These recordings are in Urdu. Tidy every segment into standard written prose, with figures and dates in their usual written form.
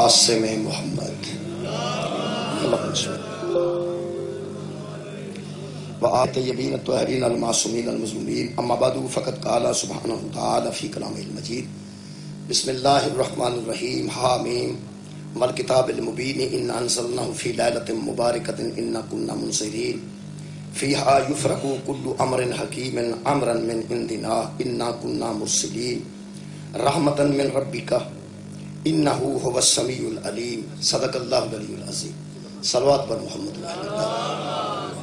قاسم محمد وآت طیبین الطاہرین المعصومین المظلومین اما بعد فقد قال سبحانہ وتعالی فی کلامہ المجید بسم اللہ الرحمن الرحیم حامیم والکتاب المبین انا انزلناہ فی لیلۃ مبارکۃ انا کنا منذرین فیہا یفرق کل امر حکیم امرا من عندنا انا کنا مرسلین رحمتا من ربک انہ هو السمیع العلیم صدق اللہ العلی العظیم صلوات بر محمد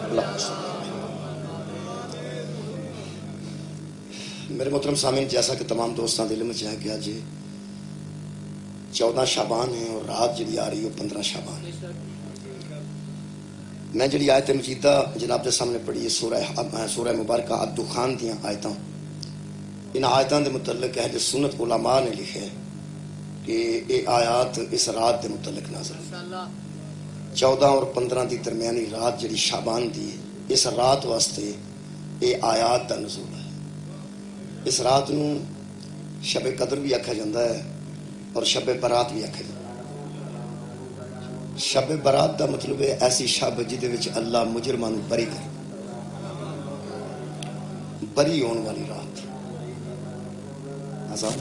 اللہ صلی میرے محترم سامعین، جیسا کہ تمام دوستان دل میں چاہ گیا جی 14 شعبان ہے اور رات جڑی آ رہی ہے 15 شعبان ہے۔ میں جڑی آیت مجیدہ جناب کے سامنے پڑھی ہے سورہ مبارکہ الدخان دیاں آیتاں، ان آیتاں دے متعلق اہل سنت علماء نے لکھے کہ یہ آیات اس رات دے متعلق نازل 14 اور 15 دی درمیانی رات جڑی شعبان دی ہے، اس رات واسطے یہ آیات دا نزول ہے۔ اس رات نو شب قدر بھی آکھا جاندہ ہے اور شب برات بھی آکھا جاندہ ہے۔ شب برات دا مطلب ہے ایسی شب جدے وچ اللہ مجرمان بری کرے، بری ہون والی رات آزاد۔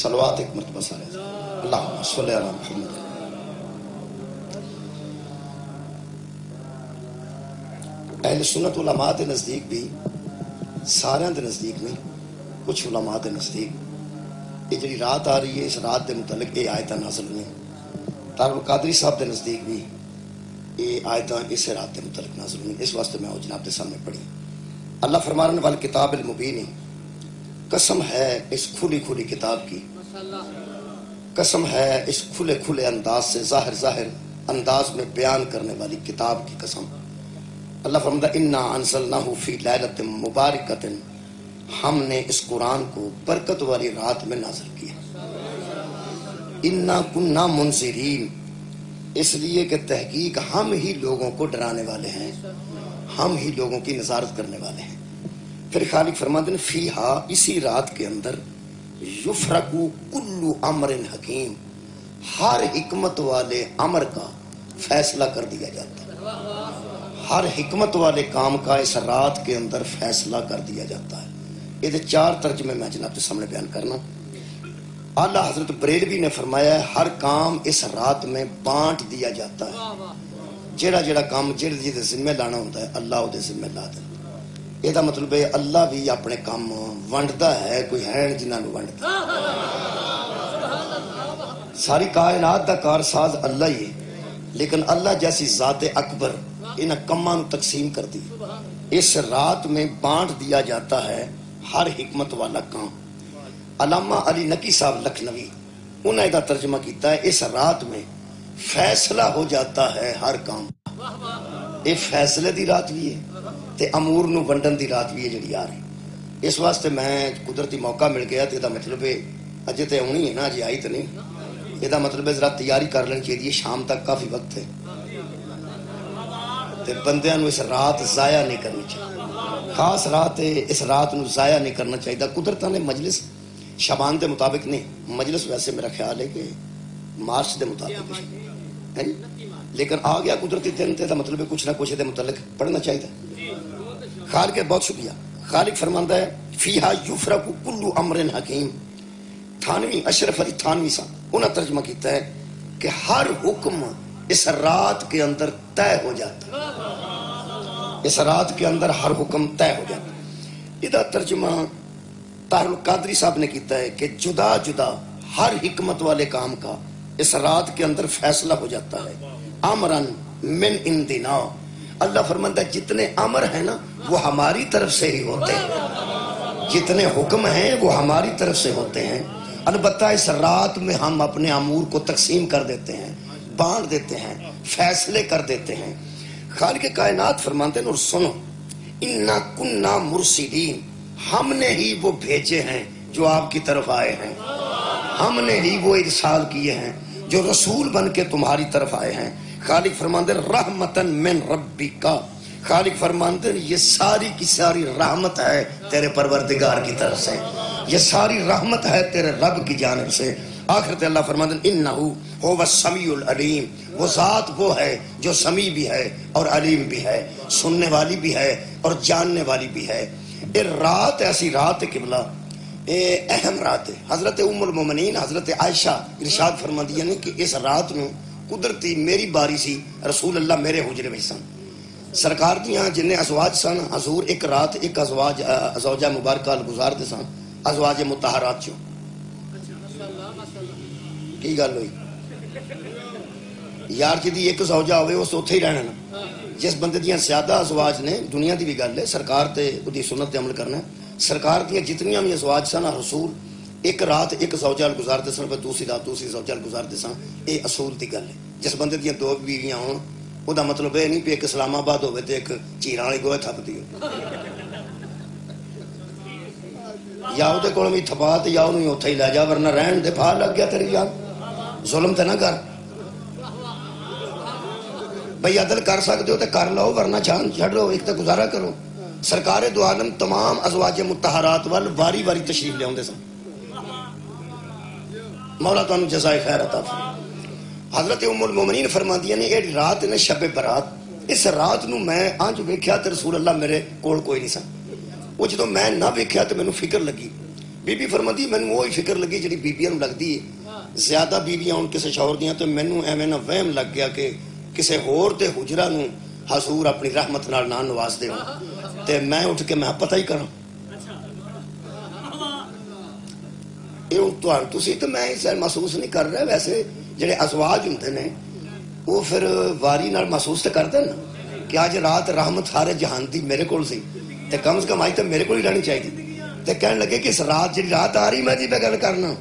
صلوات ایک مرتبہ سارے اللہم صلی علی محمد۔ اہل سنت علماء دے نزدیک بھی، سارے دے نزدیک نہیں، کچھ علماء دے نزدیک یہ جڑی رات آ رہی ہے اس رات دے متعلق یہ آیتاں نازل ہوئی ہیں۔ دار القادری صاحب دے نزدیک بھی یہ آیتاں اس رات دے متعلق نازل ہوئی ہیں، اس واسطے میں وہ جناب دے سامنے پڑھی۔ اللہ فرما رہے والے کتاب المبین، قسم ہے اس کھلی کھلی کتاب کی، قسم ہے اس کھلے کھلے انداز سے ظاہر انداز میں بیان کرنے والی کتاب کی قسم۔ اللہ فرماتا انا انزلناہ فی لیلۃ مبارکۃ، ہم نے اس قرآن کو برکت والی رات میں نازل کیا۔ انا کنا منذرین، اس لیے کہ تحقیق ہم ہی لوگوں کو ڈرانے والے ہیں، ہم ہی لوگوں کی نظارت کرنے والے ہیں۔ پھر خالق فرماتے ہیں فیہا، اسی رات کے اندر، یفرق کل امر حکیم، ہر حکمت والے امر کا فیصلہ کر دیا جاتا ہے۔ ہر حکمت والے کام کا اس رات کے اندر فیصلہ کر دیا جاتا ہے۔ یہ 4 ترجمے میں جناب کے سامنے بیان کرنا۔ اعلیٰ حضرت بریلوی نے فرمایا ہے ہر کام اس رات میں بانٹ دیا جاتا ہے، جیڑا کام جیڑے ذمہ لانا ہوتا ہے اللہ وہ ذمہ لا دیتا ہے۔ یہ مطلب ہے اللہ بھی اپنے کام ونڈتا ہے، کوئی ہے جنہوں ونڈتا۔ ساری کائنات کا کارساز اللہ ہی ہے، لیکن اللہ جیسی ذات اکبر ان کماں تقسیم کر دی، اس رات میں بانٹ دیا جاتا ہے ہر حکمت والا کام۔ علامہ علی نقی صاحب لکھنوی انہیں دا ترجمہ کیتا ہے اس رات میں فیصلہ ہو جاتا ہے ہر کام۔ یہ فیصلے دی رات بھی ہے تے امور نو ونڈن دی رات بھی ہے جڑی آ رہی۔ اس واسطے میں قدرتی موقع مل گیا تے دا مطلب ہے اجے تے ہونی ہے نا، اجے آئی تو نہیں. یہ مطلب ہے ذرا تیاری کر لینی چاہیے، شام تک کافی وقت ہے. تے بندیاں نو اس رات ضائع نہیں کرنی چاہیے، خاص رات ہے، اس رات نو ضائع نہیں کرنا چاہیے. قدرت نے مجلس شبان دے مطابق نہیں، مجلس ویسے میرا خیال ہے کہ مارچ دے مطابق ہے، لیکن آ گیا قدرتی دن تے مطلب ہے کچھ نہ کچھ دے متعلق پڑھنا چاہیے. خالق کے بہت شکریہ. خالق فرماندا ہے فیہا یفرق کل امر حکیم. تھانوی اشرف علی تھانوی صاحب انہوں نے ترجمہ کیتا ہے کہ ہر حکم اس رات کے اندر طے ہو جاتا، اس رات کے اندر ہر حکم طے ہو جاتا. یہ ترجمہ طاہر القادری صاحب نے کیتا ہے کہ جدا جدا ہر حکمت والے کام کا اس رات کے اندر فیصلہ ہو جاتا ہے. امرن من عندنا، اللہ فرماتا ہے جتنے امر ہیں نا وہ ہماری طرف سے ہی ہوتے ہیں، جتنے حکم ہیں وہ ہماری طرف سے ہوتے ہیں. البتہ اس رات میں ہم اپنے امور کو تقسیم کر دیتے ہیں، بانٹ دیتے ہیں، فیصلے کر دیتے ہیں. خالق کائنات فرماتے ہیں اور سنو انا کننا مرسلین، ہم نے ہی وہ بھیجے ہیں جو آپ کی طرف آئے ہیں، ہم نے ہی وہ ارسال کیے ہیں جو رسول بن کے تمہاری طرف آئے ہیں. خالق فرماتے ہیں رحمتن من ربک، خالق فرماتے ہیں یہ ساری کی ساری رحمت ہے تیرے پروردگار کی طرف سے، یہ ساری رحمت ہے تیرے رب کی جانب سے. آخرت اللہ فرماتے ہیں انہو هو السمیع العلیم، وہ ذات وہ ہے جو سمیع بھی ہے اور علیم بھی ہے، سننے والی بھی ہے اور جاننے والی بھی ہے. یہ رات ایسی رات ہے قبلہ، اہم رات ہے. حضرت ام المومنین حضرت عائشہ ارشاد فرما دیا نے کہ اس رات میں قدرتی میری باری سی، رسول اللہ میرے حجرے میں سن، سرکار دیاں جنہیں ازواج سن حضور ایک رات ایک ازواجہ مبارکہ گزارتے سن ازواج مطہرات چوں. کی گل ہوئی یار جدی ایک زوجہ ہوئے اس اتھے ہی رہنا نا. جس بندے دیاں زیادہ ازواج نے دنیا دی بھی گل ہے، سرکار تے دی سنت تے عمل کرنا ہے. سرکار دیاں جتنیاں بھی ازواج سن رسول ایک رات ایک زوجہ گزارتے سن، دوسری رات دوسری زوجہ گزارتے سن. یہ اصول دی گل ہے. جس بندے دیاں دو بیویاں ہون وہ دا مطلب یہ نہیں کہ ایک اسلام آباد ہوئے تے ایک چیراں والی گوہے تھپتی ہو، یا وہ کول بھی تھپا تے یا انہوں اتھے ہی لے جا، ورنہ رہن دے پھا لگ گیا تیری جان. ظلم تے نہ کر بھئی، عدل کر سکتے ہو تے کر لو، ورنہ چھان چھڑ لو، ایک تے گزارا کرو. سرکار دو عالم تمام ازواج مطہرات وال واری واری تشریف لے آندے سن. مولا تانوں جزائے خیر عطا فرمائے. حضرت ام المومنین فرماندیاں نے یہ رات نے شب برات، اس رات نو میں آنج ویکھیا تے رسول اللہ میرے کول کوئی نہیں سن. وہ جدوں میں نہ ویکھیا تے مینوں فکر لگی. بی بی فرماندی مینوں وہی فکر لگی جڑی بیبیاں نوں لگدی ہے. زیادہ بیویاں ہون کسے شوہر دیاں تے مینوں ایویں نہ وہم لگ گیا کہ کسے ہور دے حجرہ نو حضور اپنی رحمت نال نہ نواز دے ہون، تے میں اٹھ کے میں پتہ ہی کراں تسی تو میں اس محسوس نہیں کر رہا. ویسے جڑے ازواج ہوندے نے وہ پھر واری نال محسوس تو کرتے نا کہ آج رات رحمت سارے جہان دی میرے کول سی تے کم از کم آج تو میرے کول ہی رہنی چاہیے. تے کہنے لگے کہ اس رات جی رات آ رہی میں جی پہ گل کرنا.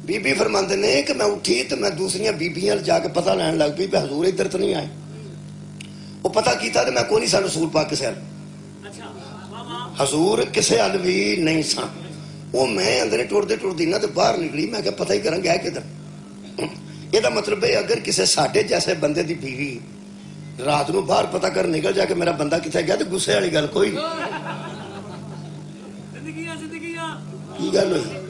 بی بی فرماندے نے کہ میں اٹھی تو میں دوسریاں بیبیاں جا کے پتہ لین لگ پئی پہ حضور ادھر تو نہیں آئے. وہ پتہ کیتا تو میں کوئی نہیں سا رسول پاک کسے حضور کسے حل بھی نہیں سا. وہ میں اندر ٹوڑدے ٹوڑدی نہ تو باہر نکلی. میں کہ پتہ ہی کریں گیا کدھر. یہ مطلب ہے اگر کسے ساڈے جیسے بندے دی بیوی رات نو باہر پتہ کر نکل جا کہ میرا بندہ کتنے گیا تو غصے والی گل کوئی نہیں. کی گل ہوئی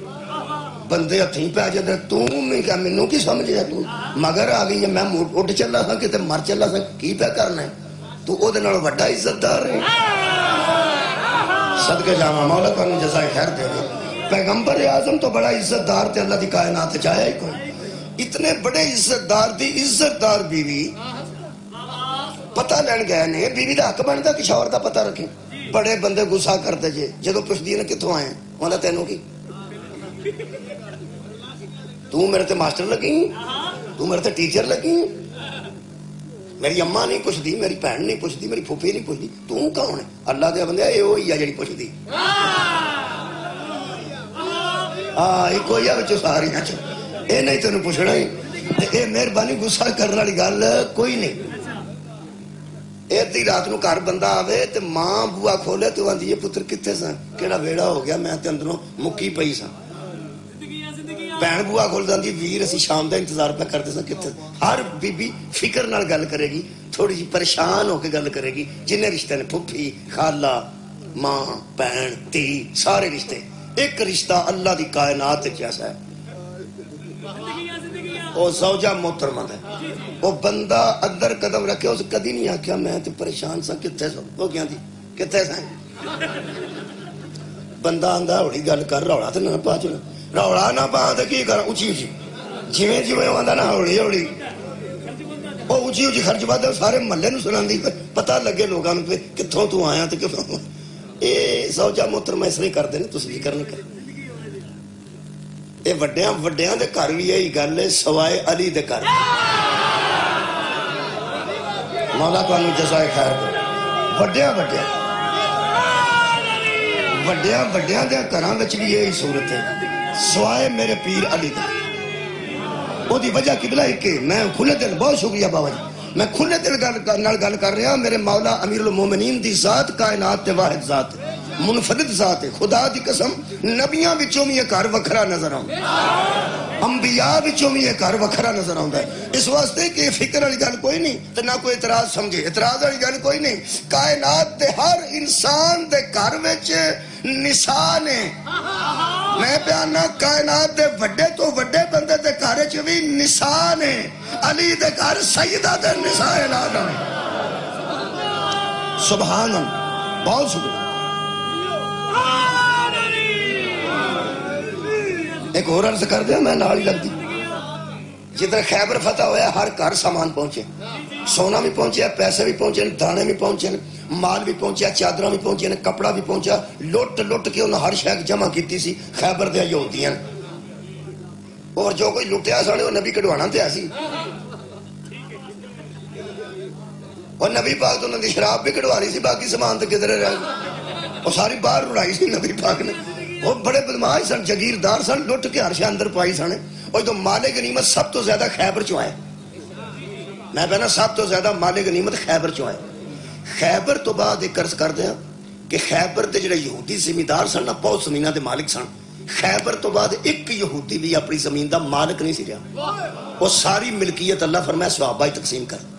بندے ہتھیں پہ آ جاتے تو مینوں کی سمجھ ہے تو مگر آ گئی میں اٹھ چلا سا کتے مر چلا سا کی پہ کرنا ہے تو وہ وڈا عزت دار ہے. صدقے جاواں مولا تانوں جزائے خیر دے. پیغمبر اعظم تو بڑا عزت دار تے اللہ دی کائنات چاہیا ہی کوئی. اتنے بڑے عزت دار دی عزت دار بیوی پتہ لین گئے نے. بیوی دا حق بنتا کہ شوہر دا پتہ رکھیں. بڑے بندے غصہ کرتے جے جدو پوچھدی نے کتوں آئے مولا تینوں کی تو میرے تے ماسٹر لگی تو میرے تے ٹیچر لگی. میری اماں نہیں پوچھدی میری بہن نہیں پوچھدی میری پھوپھی نہیں پوچھدی تو کون ہے. اللہ دے بندے اے وہی ہے جڑی پوچھدی ایک ہوئی ہے بچوں ساریاں چ اے نہیں تینوں پوچھنا ہی. اے مہربانی غصہ کرنے والی گل کوئی نہیں. ادھی رات نو گھر بندہ آوے تے ماں بوا کھولے تو آندی ہے پتر کتنے سا کیڑا ویڑا ہو گیا میں تے اندروں مکی پئی سا بہن بوا کھول داندی ویر اسی شام دا انتظار پہ کرتے سا کتنے ہر بی بی فکر نال گل کرے گی تھوڑی جی پریشان ہو کے گل کرے گی جنہیں رشتے نے پھپھی خالہ ماں بہن تی سارے رشتے ایک رشتہ اللہ دی کائنات جیسا ہے وہ زوجہ محترمہ ہے وہ بندہ اندر قدم رکھے اسے کدی نہیں آکھیا میں تے پریشان سا کتنے سا وہ کیا دی کتنے سا بندہ آندا ہوڑی گل کر روڑا تے نہ پا چلا روڑا نہ پا تے کی کر اونچی اونچی جویں جویں آندا نا ہوڑی ہوڑی وہ اونچی اونچی خرچ بات سارے محلے نو سناندی پتہ لگے لوگاں نوں کتھوں تو آیا تے کتھوں اے زوجہ محترمہ اس لیے کردے نے تسی ذکر نہیں کر یہ وڈیاں دے گھر بھی یہی گل ہے سوائے علی دے گھر مولا تانوں جزائے خیر کرے وڈیاں دے گھراں وچ بھی یہی صورت ہے سوائے میرے پیر علی دے وہ دی وجہ قبلہ ایک ہے میں کھلے دل بہت شکریہ بابا جی میں کھلے دل گل کر رہا میرے مولا امیر المومنین دی ذات کائنات تے واحد ذات منفرد ذات ہے خدا دی قسم نبیاں وچوں بھی یہ گھر وکھرا نظر آਉਂدا انبیاء وچوں بھی یہ گھر وکھرا نظر آਉਂدا ہے اس واسطے کہ فکر والی گل کوئی نہیں تے نہ کوئی اعتراض سمجھے اعتراض والی گل کوئی نہیں کائنات دے ہر انسان دے گھر وچ نساء نے میں پیانا کائنات دے وڈے تو وڈے بندے دے گھر وچ بھی نساء نے علی دے گھر سیدہ دے نساء العالم سبحان اللہ بہت شکریہ ایک اور عرض کر دیا میں نال ہی لگ دی جدھر خیبر فتح ہویا ہر گھر سامان پہنچے سونا بھی پہنچے پیسے بھی پہنچے دانے بھی پہنچے مال بھی پہنچیا چادراں بھی پہنچے کپڑا بھی پہنچا لٹ کے انہوں ہر شے جمع کیتی سی خیبر دے یہودیاں اور جو کوئی لٹیا سانے وہ نبی کڈوانا تے سی اور نبی پاک تو انہوں نے شراب بھی کڈوانی سی باقی سامان تے کدھر رہ اور ساری باہر اڑائی سی نبی پاک نے وہ بڑے بدماش سن جگیردار سن لٹ کے ہر شے اندر پائی سن اور تو مال غنیمت سب تو زیادہ خیبر چوں آئے میں کہنا سب تو زیادہ مال غنیمت خیبر چوں آئے خیبر تو بعد ایک عرض کر دیا کہ خیبر دے جڑے یہودی زمیندار سن نا بہت زمیناں دے مالک سن خیبر تو بعد ایک یہودی بھی اپنی زمین دا مالک نہیں سی رہا وہ ساری ملکیت اللہ فرمایا صحابہ ہی تقسیم کر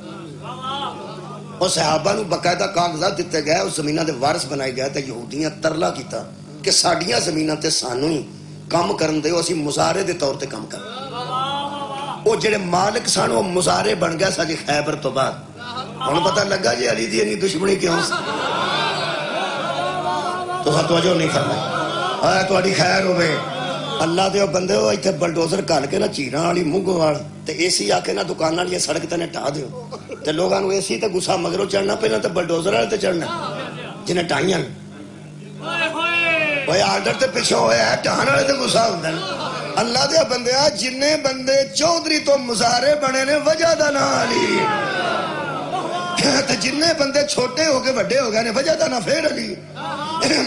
اور صحابہ نو باقاعدہ کاغذات دیتے گئے اس زمیناں دے وارث بنائے گئے تے یہودیاں ترلا کیتا کہ ساڈیاں زمیناں تے سانو ہی کام کرن دے اسی مزارے دے طور تے کام کر وہ جڑے مالک سن وہ مزارے بن گیا سا جی خیبر تو بعد ہن پتہ لگا جی علی دی انی دشمنی کیوں تو سب توجہ نہیں فرمائی آیا تہاڈی خیر ہوے اللہ دے بندے ہو ایتھے بلڈوزر گھل کے نا چیراں والی منگو وال تے اے سی آ کے نا دکاناں والی سڑک تے ٹھا دیو تے لوگاں نوں اے سی تے غصہ مگروں چڑھنا پہلا تے بلڈوزر والے تے چڑھنا جنہیں ٹائیاں وہ آرڈر تے پیچھے ہویا ہے ٹہان والے تے غصہ ہوندا ہے اللہ دے بندیا جننے بندے چودھری تو مزارے بنے نے وجہ دا نا علی تے جننے بندے چھوٹے ہو کے بڑے ہو گئے نے وجہ دا نا پھر علی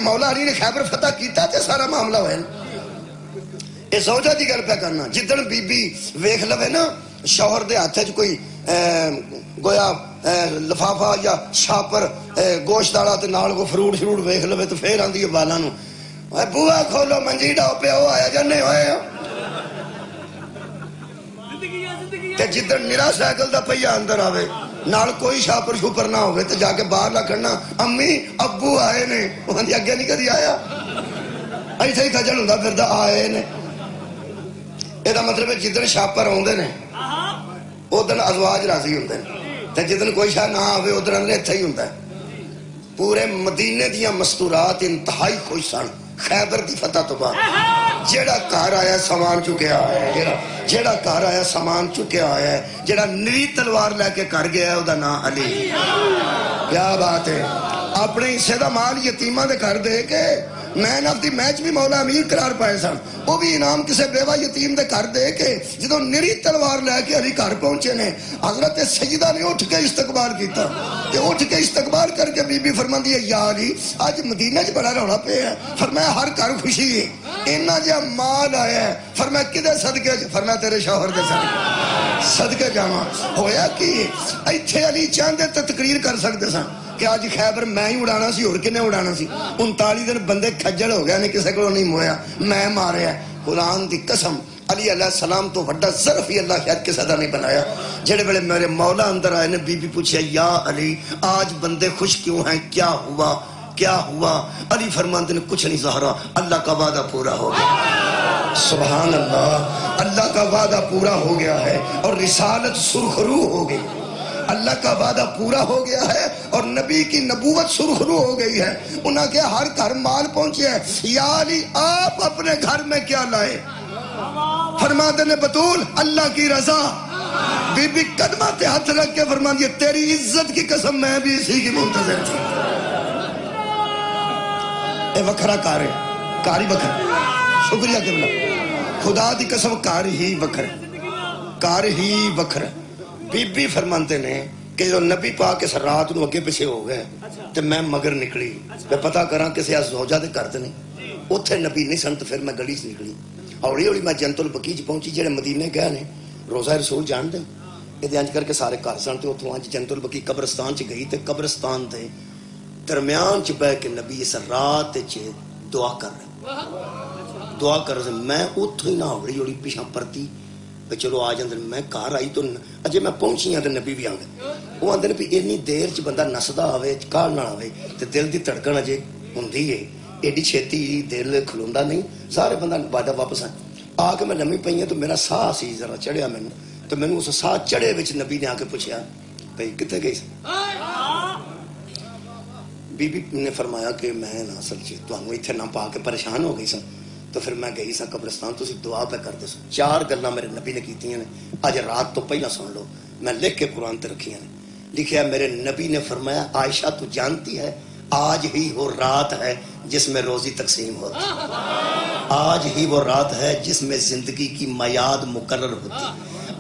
مولا علی نے خیبر فتح کیتا تے سارا معاملہ ہویا اے زوجہ دی گل پہ کرنا جدن بی بی ویکھ لوے نا شوہر دے ہاتھ وچ کوئی گویا لفافہ یا شاپر گوشت والا تے نال کو فروٹ شروٹ ویکھ لوے تے پھر آندی ہے بالاں نوں اے بوا کھولو منجی ڈاؤ پیو آیا جنے ہوئے تے جدن نرا سائیکل دا پہیا اندر آوے نال کوئی شاپر شوپر نہ ہوئے تے جا کے باہر لا کھڑنا امی ابو آئے نے وہ آندی اگے نہیں کدی آیا ایسے ہی کھجل ہوندا پھردا آئے نے اے دا مطلب ہے جدن شاپر ہوندے نے ادن ازواج راضی ہوندے نے تے جدن کوئی شاہ نہ آوے ادھر اندر ایتھے ہی ہوندا ہے پورے مدینے دیاں مستورات انتہائی خوش سن خیبر دی فتح تو بعد جیڑا گھر آیا سامان چکیا آیا جیڑا گھر آیا سامان چکیا آیا ہے جیڑا نری تلوار لے کے کر گیا ہے او دا نام علی کیا بات ہے اپنے حصے دا مال یتیماں دے گھر دے کے مین آف دی میچ بھی مولا امیر قرار پائے سن وہ بھی انعام کسے بیوہ یتیم دے گھر دے کے جدوں نری تلوار لے کے علی گھر پہنچے نے حضرت سیدہ نے اٹھ کے استقبال کیتا کہ اٹھ کے استقبال کر کے بی بی فرماندی ہے یا علی آج مدینہ چ بڑا رولا پہ ہے فرمایا ہر گھر خوشی ہے اتنا جہا مال آیا ہے فرمایا کدے صدقے فرمایا تیرے شوہر دے صدقے صدقے جاواں ہویا کہ ایتھے علی چاہندے تے تقریر کر سکتے سن کہ آج خیبر میں ہی اڑانا سی اور کنے اڑانا سی 39 دن بندے کھجل ہو گیا نہیں کسے کو نہیں مویا میں ماریا قرآن دی قسم علی علیہ السلام تو وڈا ظرف ہی اللہ خیر کسے دا نہیں بنایا جڑے بڑے میرے مولا اندر آئے نے بی بی پوچھا یا علی آج بندے خوش کیوں ہیں کیا ہوا کیا ہوا علی فرماندے نے کچھ نہیں زہرا اللہ کا وعدہ پورا ہو گیا سبحان اللہ اللہ کا وعدہ پورا ہو گیا ہے اور رسالت سرخرو ہو گئی اللہ کا وعدہ پورا ہو گیا ہے اور نبی کی نبوت سرخرو ہو گئی ہے انہاں کے ہر گھر مال پہنچے ہیں یا علی آپ اپنے گھر میں کیا لائے فرماتے نے بطول اللہ کی رضا بی بی قدمہ تے ہاتھ رکھ کے فرماتے تیری عزت کی قسم میں بھی اسی کی منتظر تھی اے وکھرا کاری بکھر شکریہ قبلہ خدا دی قسم کاری ہی بکھر بی بی فرمانتے نے کہ جو نبی پاک اس رات نو اگے پیچھے ہو گئے تو میں مگر نکلی میں پتہ کراں کسی زوجہ دے گھر تے نہیں اوتھے نبی نہیں سن تو پھر میں گلی سے نکلی ہولی ہولی میں جنت البقیع پہنچی جڑے مدینے گئے نے روزہ رسول جان دے یہ انج کر کے سارے گھر سن تے اوتھوں اج جنت البقیع قبرستان چ گئی تے قبرستان دے درمیان چ بیٹھ کے نبی اس رات چ دعا کر رہے میں اوتھوں ہی نہ ہولی ہولی پیچھے پرتی چلو آ جاندے میں گھر آئی تو اجے میں پہنچی ہاں تے نبی بھی آ گئے وہ آندے نے بھی اتنی دیر چ بندہ نسدا ہوے کال نہ ہوے تے دل دی دھڑکن اجے ہوندی ہے ایڈی چھیتی دل کھلوندا نہیں سارے بندہ بعد واپس آ کے میں لمی پئی تو میرا ساہ سی ذرا چڑھیا مینوں تو مینوں اس ساہ چڑھے وچ نبی نے آ کے پوچھیا بھئی کتے گئی سی بی بی نے فرمایا کہ میں نا اصل چ تانوں ایتھے نہ پا کے پریشان ہو گئی سا تو پھر میں گئی سا قبرستان تسی دعا پہ کرتے سو 4 گلاں میرے نبی نے کیتیاں نے اج رات تو پہلا سن لو میں لکھ کے قرآن تے رکھیاں نے لکھیا میرے نبی نے فرمایا عائشہ تو جانتی ہے آج ہی وہ رات ہے جس میں روزی تقسیم ہوتی آج ہی وہ رات ہے جس میں زندگی کی میعاد مقرر ہوتی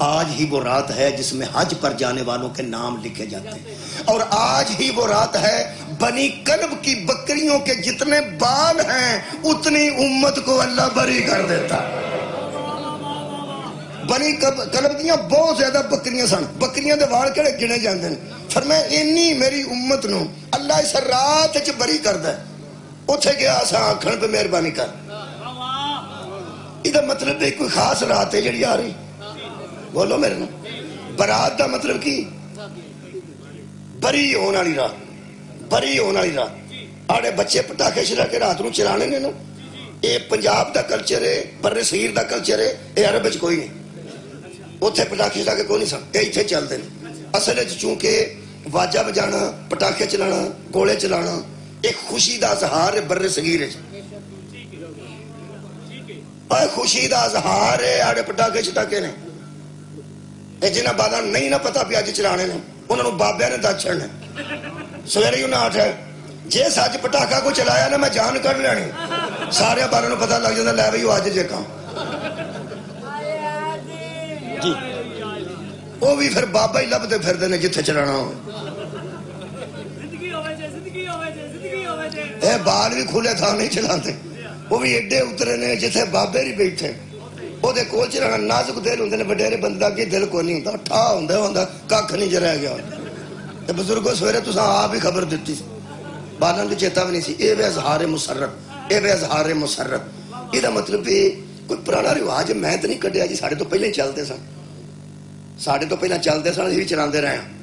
آج ہی وہ رات ہے جس میں حج پر جانے والوں کے نام لکھے جاتے ہیں اور آج ہی وہ رات ہے بنی کلب کی بکریوں کے جتنے بال ہیں اتنی امت کو اللہ بری کر دیتا بنی کلب دیاں بہت زیادہ بکریاں سن بکریاں دے وال کہڑے گنے جاندے ہیں فرمایا انی میری امت نو اللہ اس رات وچ بری کردا ہے اوتھے گیا اساں آکھن پہ مہربانی کر یہ مطلب ہے کوئی خاص رات ہے جڑی آ رہی بولو میرے نام برات دا مطلب کی بری ہونے والی رات آڑے بچے پٹاخے چلا کے رات نو چلانے نے نو اے پنجاب دا کلچر ہے بر صغیر دا کلچر ہے اے عرب وچ کوئی نہیں اوتھے پٹاخے چلا کے کوئی نہیں سن اے ایتھے چلدے نے اصل وچ چونکہ واجا بجانا پٹاخے چلانا گولے چلانا ایک خوشی دا اظہار ہے بر صغیر وچ اے خوشی دا اظہار ہے آڑے پٹاخے چٹاکے نے اے جنہ بالا نہیں نہ پتا پیاج چلانے نے انہوں نے بابے نے دس چھڑنے سویرے انہیں آٹھ ہے جے ساج پٹاخا کو چلایا نا میں جان کر لینی سارے باروں نے پتا لگ جاتا لے بھائی وہ آج جے کام جی وہ بھی پھر بابا ہی لبتے پھر دینے جتھے چلانا ہو اے بال بھی کھولے تھا نہیں چلاتے وہ بھی ایڈے اترے نے جتھے بابے ہی بیٹھے وہ دے کول چلانا نازک دل ہوندے نے وڈیرے بندہ کی دل کو نہیں ہوندا ٹھا ہوندا ککھ نہیں جے رہ گیا تے بزرگوں سویرے تساں آپ ہی خبر دتی بالاں نوں چیتا بھی نہیں سی اے بے اظہار مسرت یہ مطلب کوئی پرانا رواج میں تے نہیں کڈیا جی ساڈے تو پہلے چلدے سن اسی چلاندے رہے ہاں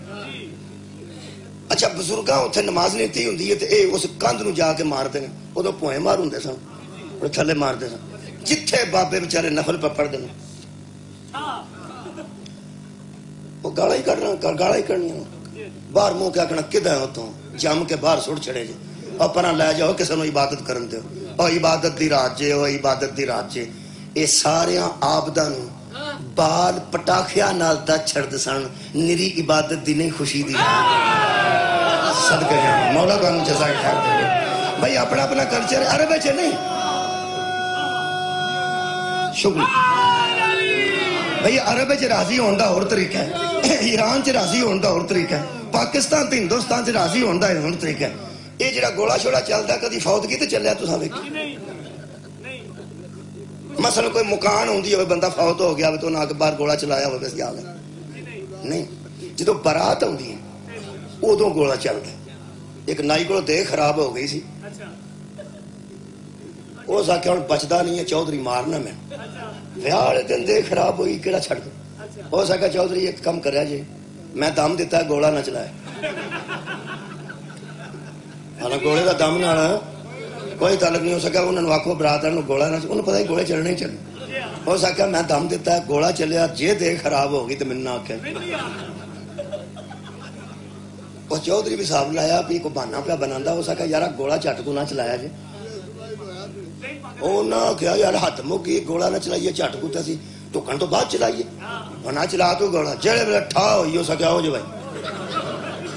اچھا بزرگاں اوتھے نماز نہیں تھی ہوندی ہے تے اے اس کندھ نوں جا کے مارتے نے اودوں پوئے مار ہوندے سن اور تھلے مارتے سن جتھے بابے بیچارے نفل پہ پڑھ دینا وہ گالا ہی کرنی باہر منہ کیا کہنا کدھر ہے اتوں جم کے باہر سٹ چھڑے جے اور پرا لے جاؤ کسی نو عبادت کرن دیو اور عبادت دی رات جے یہ سارے آبداں بال پٹاخیاں نال دا چھڑد سن نری عبادت دی نہیں خوشی دی صدقے جانا مولا کو جزائے خیر دے بھائی اپنا کلچر عرب وچ نہیں شکریہ بھئی عرب وچ راضی ہون دا اور طریقہ ہے ایران چ راضی ہون دا اور طریقہ ہے پاکستان تے ہندوستان چ راضی ہون دا اور طریقہ ہے یہ جڑا گولا شوڑا چلدا کدی فوتگی تے چلیا تساں ویکھی مثلا کوئی مکان ہوندی ہوئے بندہ فوت ہو گیا تو نہ کے باہر گولا چلایا ہوئے بس جا گیا نہیں جدو برات آتی ہے ادو گولا چلتا. ایک نائی کو دیکھ خراب ہو گئی سی, اس آخیا ہوں بچتا نہیں ہے چودھری مارنا میں. ویاہ والے دن دیکھ خراب ہوئی کہڑا چھڑ دو. اس آخیا چودھری ایک کم کریا جی میں دم دیتا ہے گولا نہ چلایا. گوڑے کا دم نہ کوئی تعلق نہیں ہو سکا. انہوں نے آخو برات والوں گولا نہ, انہوں پتا ہی گوڑے چلنے ہی چلنے. اس آخیا میں دم دیتا ہے گولا چلیا جی دیکھ خراب ہو گئی تو مجھے نہ آخیا. وہ چودھری بھی حساب لایا بھی کوئی بہانا پیا بنا. اس آخیا یار گولا چٹ کو نہ چلایا جی. انہیں آخیا یار ہاتھ مکی گولا نہ چلائیے چٹ کو سی ٹکن تو بعد چلائیے نہ چلا تو گولا جہے ویلے ٹھا ہوئی اس آخیا ہو جی بھائی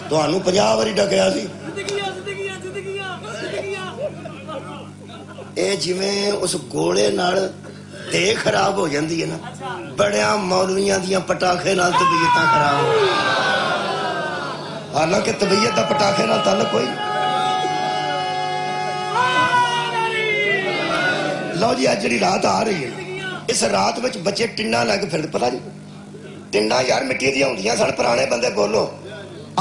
تمہیں 50 واری ڈکیا سی. اے جویں اس گوڑے نال دیکھ خراب ہو جاندی ہے نا, بڑیاں مولویاں دیاں پٹاخے نال طبیعتاں خراب ہو. حالانکہ طبیعت دا پٹاخے نال تعلق کوئی. لو جی اج جڑی رات آ رہی ہے اس رات وچ بچے ٹنڈا لگ پھر پتہ جی ٹنڈا یار مٹی دیاں ہوندیاں سن. پرانے بندے بولو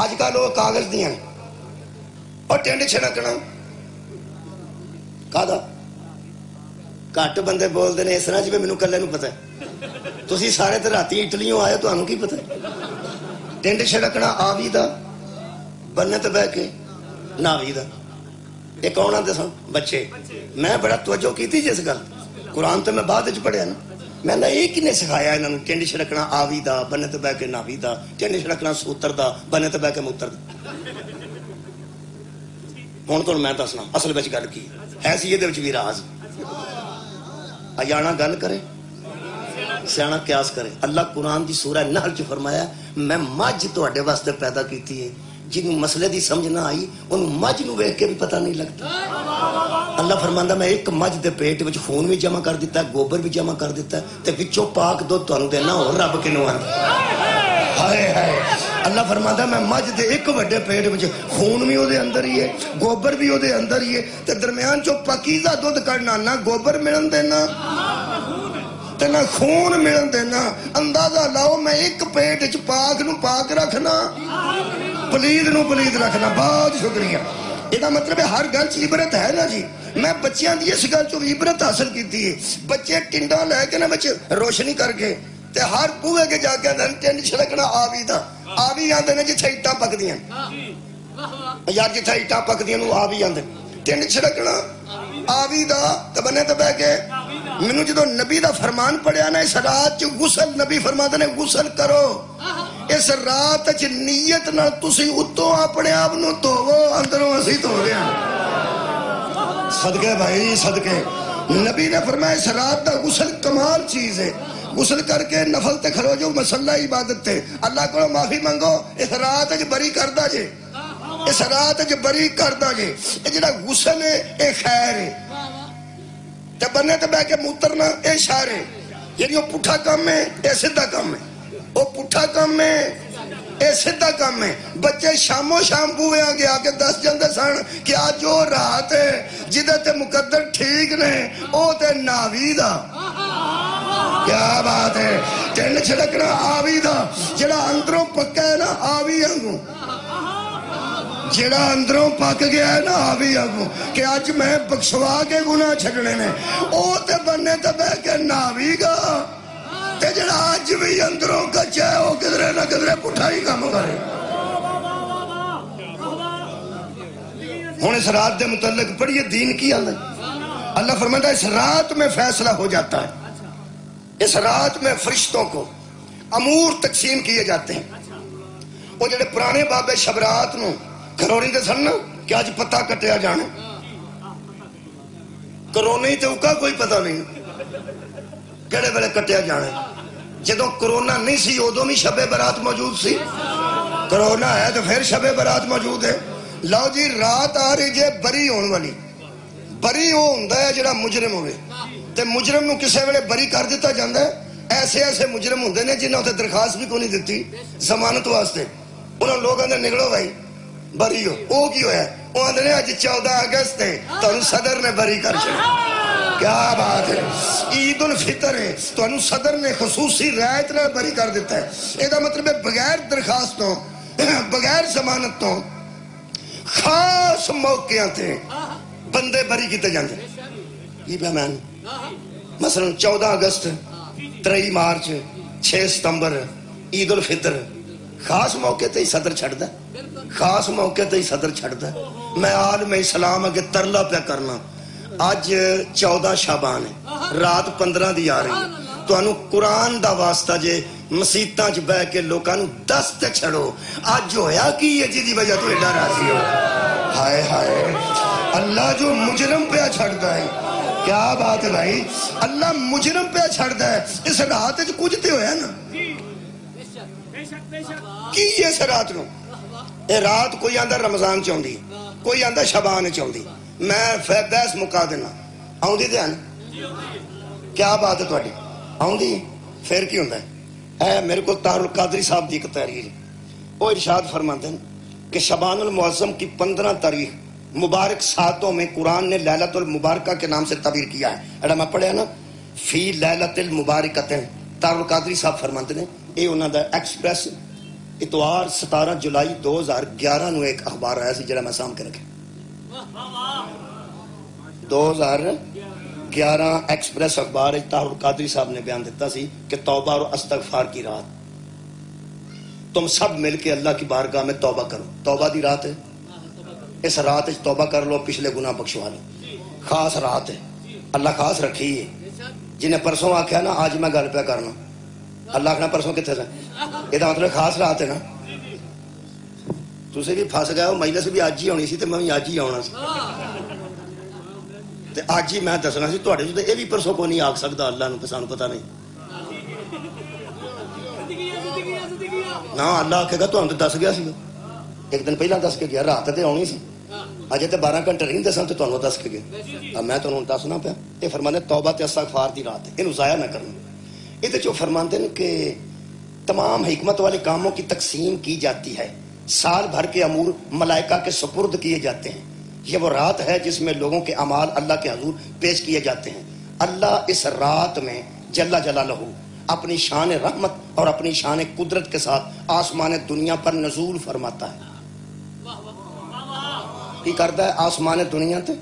اج کل وہ کاغذ دیاں اور ٹنڈ چھڑکنا کادا گھٹ بندے بولتے ہیں اس طرح جی مینوں کلے نوں پتہ ہے. تسی سارے تے راتی اٹلیوں آئے تانوں کی پتہ. ٹنڈ چھڑکنا آوی دا بننے تے بہ کے ناوی دا. یہ کون آتے سن بچے. میں بڑا توجہ کی تھی جس گل قرآن تو میں بعد وچ پڑھیا نا. میں نے یہ کنے سکھایا انہوں نے ٹنڈ چھڑکنا آوی دا بننے تے بہ کے ناوی دا, ٹنڈ چھڑکنا سوتر دا بننے تے بہ کے موتر دا. ہوں تو میں دسنا اصل وچ گل کی ہے سی یہ بھی راز. اجانا گل کرے سیاح قیاس کرے. اللہ قرآن دی سورہ نحل چ فرمایا میں مجھ تواڈے واسطے پیدا کیتی ہے. جنوں مسئلے دی سمجھ نہ آئی انہوں مجھ نو ویکھ کے بھی پتہ نہیں لگتا. اللہ فرماندا میں ایک مجھ دے پیٹ وچ خون بھی جمع کر دیتا ہے گوبر بھی جمع کر دیتا ہے تے وچوں پاک دودھ تانوں دینا اور رب کینوں آندا. ہائے ہائے اللہ فرماندا میں مجھ دے ایک وڈے پیٹ وچ خون بھی او دے اندر ہی ہے گوبر بھی او دے اندر ہی ہے تے درمیان چوں پاکیزہ دودھ کڈنا نہ گوبر ملن دینا تے نہ خون ملن دینا. اندازہ لاؤ میں ایک پیٹ وچ پاک نو پاک رکھنا پلید نو پلید رکھنا. بہت شکریہ. یہ مطلب ہے ہر گل چ عبرت ہے نا جی. میں بچیاں دی اس گل چ عبرت حاصل کی ہے. بچے ٹنڈا لے کے نا بچے روشنی کر کے تے ہر بوئے کے جا کے ٹنڈ چھڑکنا آوی دا. آوی آندے نے جتھے اٹاں پکدیاں یار جتھے اٹاں پکدیاں نو آوی آندے. ٹنڈ چھڑکنا آوی دا تے بنے تے بہ کے. مینوں جدو نبی دا فرمان پڑھیا نا اس رات چ غسل نبی فرماتے نے غسل کرو. اس رات چ نیت نال تسی اتوں اپنے آپ نو دھوو اندروں اسی دھو رہے ہیں. صدقے بھائی صدقے. نبی نے فرمایا اس رات دا غسل کمال چیز ہے. غسل کر کے نفل تے کھلو جو مسلح عبادت تے اللہ کو معافی منگو. اس رات وچ بری کردا جے اس رات وچ بری کردا جے. اے جڑا غسل ہے اے خیر ہے تے بننے تے بہ کے موترنا اے شر ہے. یعنی وہ پٹھا کام ہے اے سیدھا کام ہے. وہ پٹھا کام ہے اے سیدھا کام ہے. بچے شامو شام بوئے آگے آ کے دس جاندے سن کہ آج جو رات ہے جدے تے مقدر ٹھیک نے او تے ناوی دا. کیا بات ہے. ٹنڈ چھڑکنا آوی دا جڑا اندروں پکا ہے نا آوی آنگوں جڑا اندروں پک گیا ہے نا آوی آگوں کہ آج میں بخشوا کے گناہ چھڑنے نے او تے بننے تے بہ کے ناوی گا تے جڑا آج بھی اندروں کچا ہے وہ کدرے نہ کدرے پٹھا ہی کام کرے. ہوں اس رات دے متعلق پڑھیے دین کی آندہ. اللہ فرماتا ہے اس رات میں فیصلہ ہو جاتا ہے. اس رات میں فرشتوں کو امور تقسیم کیے جاتے ہیں. وہ جڑے پرانے بابے شبرات نو کروڑی دے سن کہ آج پتہ کٹیا جانا کرونے تے اکا کوئی پتہ نہیں کہڑے ویلے کٹیا جانا. جدوں کرونا نہیں سی ادوں بھی شب برات موجود سی. کرونا ہے تو پھر شب برات موجود ہے. لو جی رات آ رہی جے بری ہون والی. بری وہ ہوندا ہے جڑا مجرم ہوئے تے مجرم نو کسے ویلے بری کر دیتا جاندا ہے. ایسے ایسے مجرم ہوندے نے جنہاں تے درخواست بھی کوئی نہیں دتی ضمانت واسطے. انہاں لوگاں نے نکلو بھائی بری ہو. وہ کی ہویا وہ آندے نے اج 14 اگست ہے تانوں صدر نے بری کر چھڑیا. کیا بات ہے. عید الفطر ہے تو صدر نے خصوصی رعایت نال بری کر دیتا ہے. یہ مطلب ہے بغیر درخواست تو بغیر ضمانت تو خاص موقعوں تے بندے بری کیتے جاندے. یہ پہ میں مثلا 14 اگست 3 مارچ 6 ستمبر عید الفطر خاص موقع تے ہی صدر چھڑدا ہے. خاص موقع تے ہی صدر چھڑدا ہے. میں عالم اسلام اگے ترلا پہ کرنا. اج 14 شعبان ہے, رات 15 دی آ رہی ہے. تانوں قرآن دا واسطہ جے مسیتاں چ بہ کے لوکاں نو دس تے چھڑو اج ہویا کی ہے جی دی وجہ تو ایڈا راضی ہو. ہائے ہائے اللہ جو مجرم پہ چھڑدا ہے. کیا بات ہے بھائی, اللہ مجرم پہ چھڑدا ہے. اس رات وچ کچھ تے ہویا نا کی اس رات نو. اے رات کوئی آندا رمضان چاہندی, کوئی آندا شعبان چاہندی. میں بحث مکا دینا آؤندی تے کیا بات ہے تہاڈی آؤندی پھر کی ہوندا ہے. اے میرے کو طاہر القادری صاحب دی ایک تحریر, وہ ارشاد فرماتے ہیں کہ شعبان المعظم کی 15 تاریخ مبارک ساتوں میں قرآن نے لیلۃ المبارکہ کے نام سے تعبیر کیا ہے. اڑا میں پڑھیا نا فی لیلۃ المبارکۃ. طاہر القادری صاحب فرماتے ہیں یہ انہاں دا ایکسپریس اتوار 17 جولائی 2011 نو ایک اخبار آیا سی جڑا میں سام کے رکھے. 2011 ایکسپریس اخبار طاہر القادری صاحب نے بیان دیتا سی کہ توبہ اور استغفار کی رات, تم سب مل کے اللہ کی بارگاہ میں توبہ کرو. توبہ دی رات ہے, اس رات توبہ کر لو, پچھلے گناہ بخشوا لو. خاص رات ہے, اللہ خاص رکھی ہے. جنہیں پرسوں آکھیا نا آج میں گل پہ کرنا, اللہ آکھنا پرسوں کتنے سے, یہ مطلب خاص رات ہے نا. تسی بھی پھس گئے ہو, مجلس بھی اج ہی ہونی سی تے میں بھی اج ہی آنا سی تے اج ہی میں دسنا سی. تواڈے تے یہ بھی پرسوں کو نہیں آکھ سکدا اللہ نو, سانوں پتہ نہیں نا. اللہ آکھے گا تانوں تے دس گیا سی, ایک دن پہلا دس کے گیا, رات تے آنی سی. اجے تے 12 گھنٹے نہیں دساں تے تانوں دس کے گیا. میں تانوں دسنا پیا. یہ فرمانے توبہ تے استغفار دی رات ہے, اینو ضائع نہ کرنا. یہ جو فرماتے ہیں کہ تمام حکمت والے کاموں کی تقسیم کی جاتی ہے, سال بھر کے امور ملائکہ کے سپرد کیے جاتے ہیں. یہ وہ رات ہے جس میں لوگوں کے اعمال اللہ کے حضور پیش کیے جاتے ہیں. اللہ اس رات میں جل جلالہ اپنی شان رحمت اور اپنی شان قدرت کے ساتھ آسمان دنیا پر نزول فرماتا ہے. کی کرتا ہے آسمان دنیا تے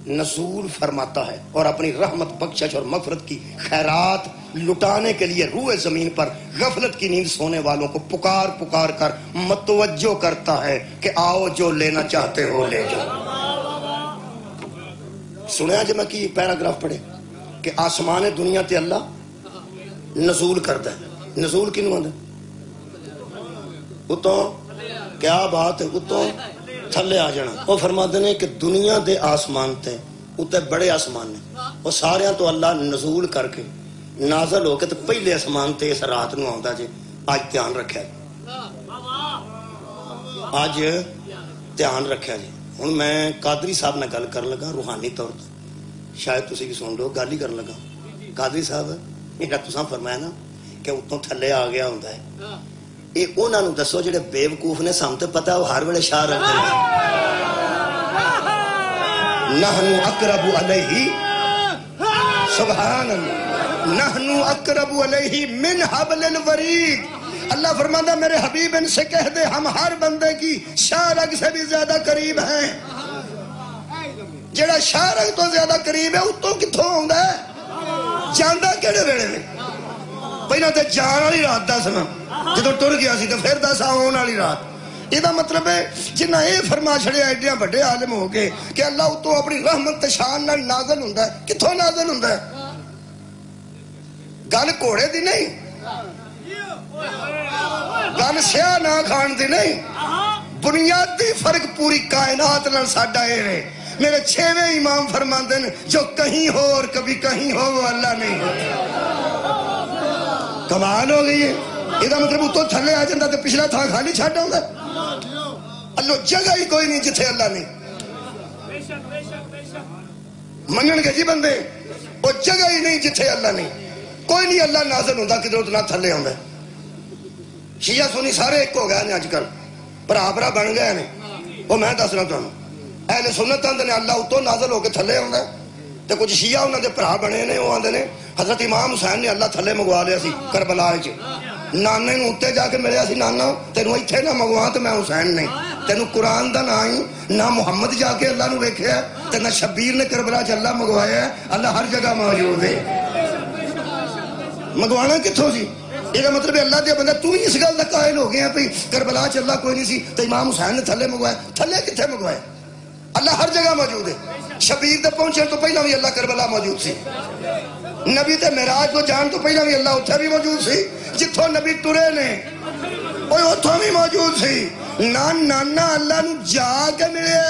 نزول فرماتا ہے اور اپنی رحمت بخشش اور مغفرت کی خیرات لٹانے کے لیے روئے زمین پر غفلت کی نیند سونے والوں کو پکار پکار کر متوجہ کرتا ہے کہ آؤ جو لینا چاہتے ہو لے جاؤ. سنیا جب میں کی پیراگراف پڑھے کہ آسمان دنیا تے اللہ نزول کرتا ہے. نزول کی نواندا اتوں, کیا بات ہے, اتوں تھلے آ جانا. وہ فرماتے ہیں کہ دنیا دے آسمان تے اتے بڑے آسمان نے, وہ سارے تو اللہ نزول کر کے نازل ہو کے تو پہلے آسمان تے اس رات نو آندا جے. اج دھیان رکھیا جی, اج دھیان رکھیا جی. ہن میں قادری صاحب نال گل کرن لگا روحانی طور تے, شاید تسی بھی سن لو, گل ہی کرن لگا. قادری صاحب یہ تساں فرمایا نا کہ اتوں تھلے آ گیا ہوندا ہے, یہ انہاں نوں دسو جڑے بے وقوف نے, سام تے پتہ وہ ہر ویلے شاہ رکھتے ہیں. نحن اقرب علیہ, سبحان اللہ, نحن اقرب علیہ من حبل الورید. اللہ فرماتا میرے حبیب ان سے کہہ دے ہم ہر بندے کی شارگ سے بھی زیادہ قریب ہیں. جڑا شارگ تو زیادہ قریب ہے اتوں کتوں ہوندا ہے, جاندا کیڑے ویلے میں. پہلے تے جان والی رات دس نا, جدو ٹر گیا سی تو پھر دس آن والی رات. یہ مطلب ہے جنہ یہ فرما چھڑے ایڈیاں بڑے عالم ہو گئے کہ اللہ اتوں اپنی رحمت شان نال نازل ہوندا ہے. کتوں نازل ہوندا ہے؟ گل گھوڑے دی نہیں, گل سیاہ نہ کھان دی نہیں. بنیادی فرق پوری کائنات نال ساڈا اے ہے. میرے 6ویں امام فرماندے ہیں جو کہیں ہو اور کبھی کہیں ہو وہ اللہ نہیں ہوتا. کمال ہو گئی ہے. یہ مطلب اتوں تھلے آ جاتا تو پچھلا تھا خالی چھڈ آؤں گا. اللہ جگہ ہی کوئی نہیں جتھے اللہ نہیں. منن گے جی بندے, وہ جگہ ہی نہیں جتھے اللہ نہیں. کوئی نہیں اللہ نازل ہوتا کدھر اتنا تھلے آتا. شیعہ سنی سارے ایک ہو گئے اج کل, برا برا بن گئے ہیں. وہ میں دسنا تمہیں اہل سنت آندے نے اللہ اتوں نازل ہو کے تھلے آتا تے کچھ شیعہ انہاں دے بھرا بنے نے، وہ آندے نے حضرت امام حسین نے اللہ تھلے منگوا لیا سی کربلا وچ، نانے نوں اتنے جا کے ملیا سی، نانا تینوں ایتھے نہ منگوا تے میں حسین نہیں، تینوں قرآن دا نہ ہی نہ محمد جا کے اللہ نو ویکھیا تے نہ شبیر نے کربلا چ اللہ منگوایا ہے، اللہ ہر جگہ موجود ہے، منگوانا کتھوں سی؟ یہ مطلب ہے اللہ دے بندہ تو ہی اس گل دا قائل ہو گیا بھئی کربلا چ اللہ کوئی نہیں سی تے امام حسین نے تھلے منگوایا، تھلے کتھے منگوایا؟ اللہ ہر جگہ موجود ہے، شبیر دے پہنچے تو پہلا بھی اللہ کربلا موجود سی، نبی تے معراج کو جان تو پہلا بھی اللہ اتھے بھی موجود سی، جتھوں نبی ٹرے نے اوہ اتھوں بھی موجود سی، نانا اللہ نو جا کے ملے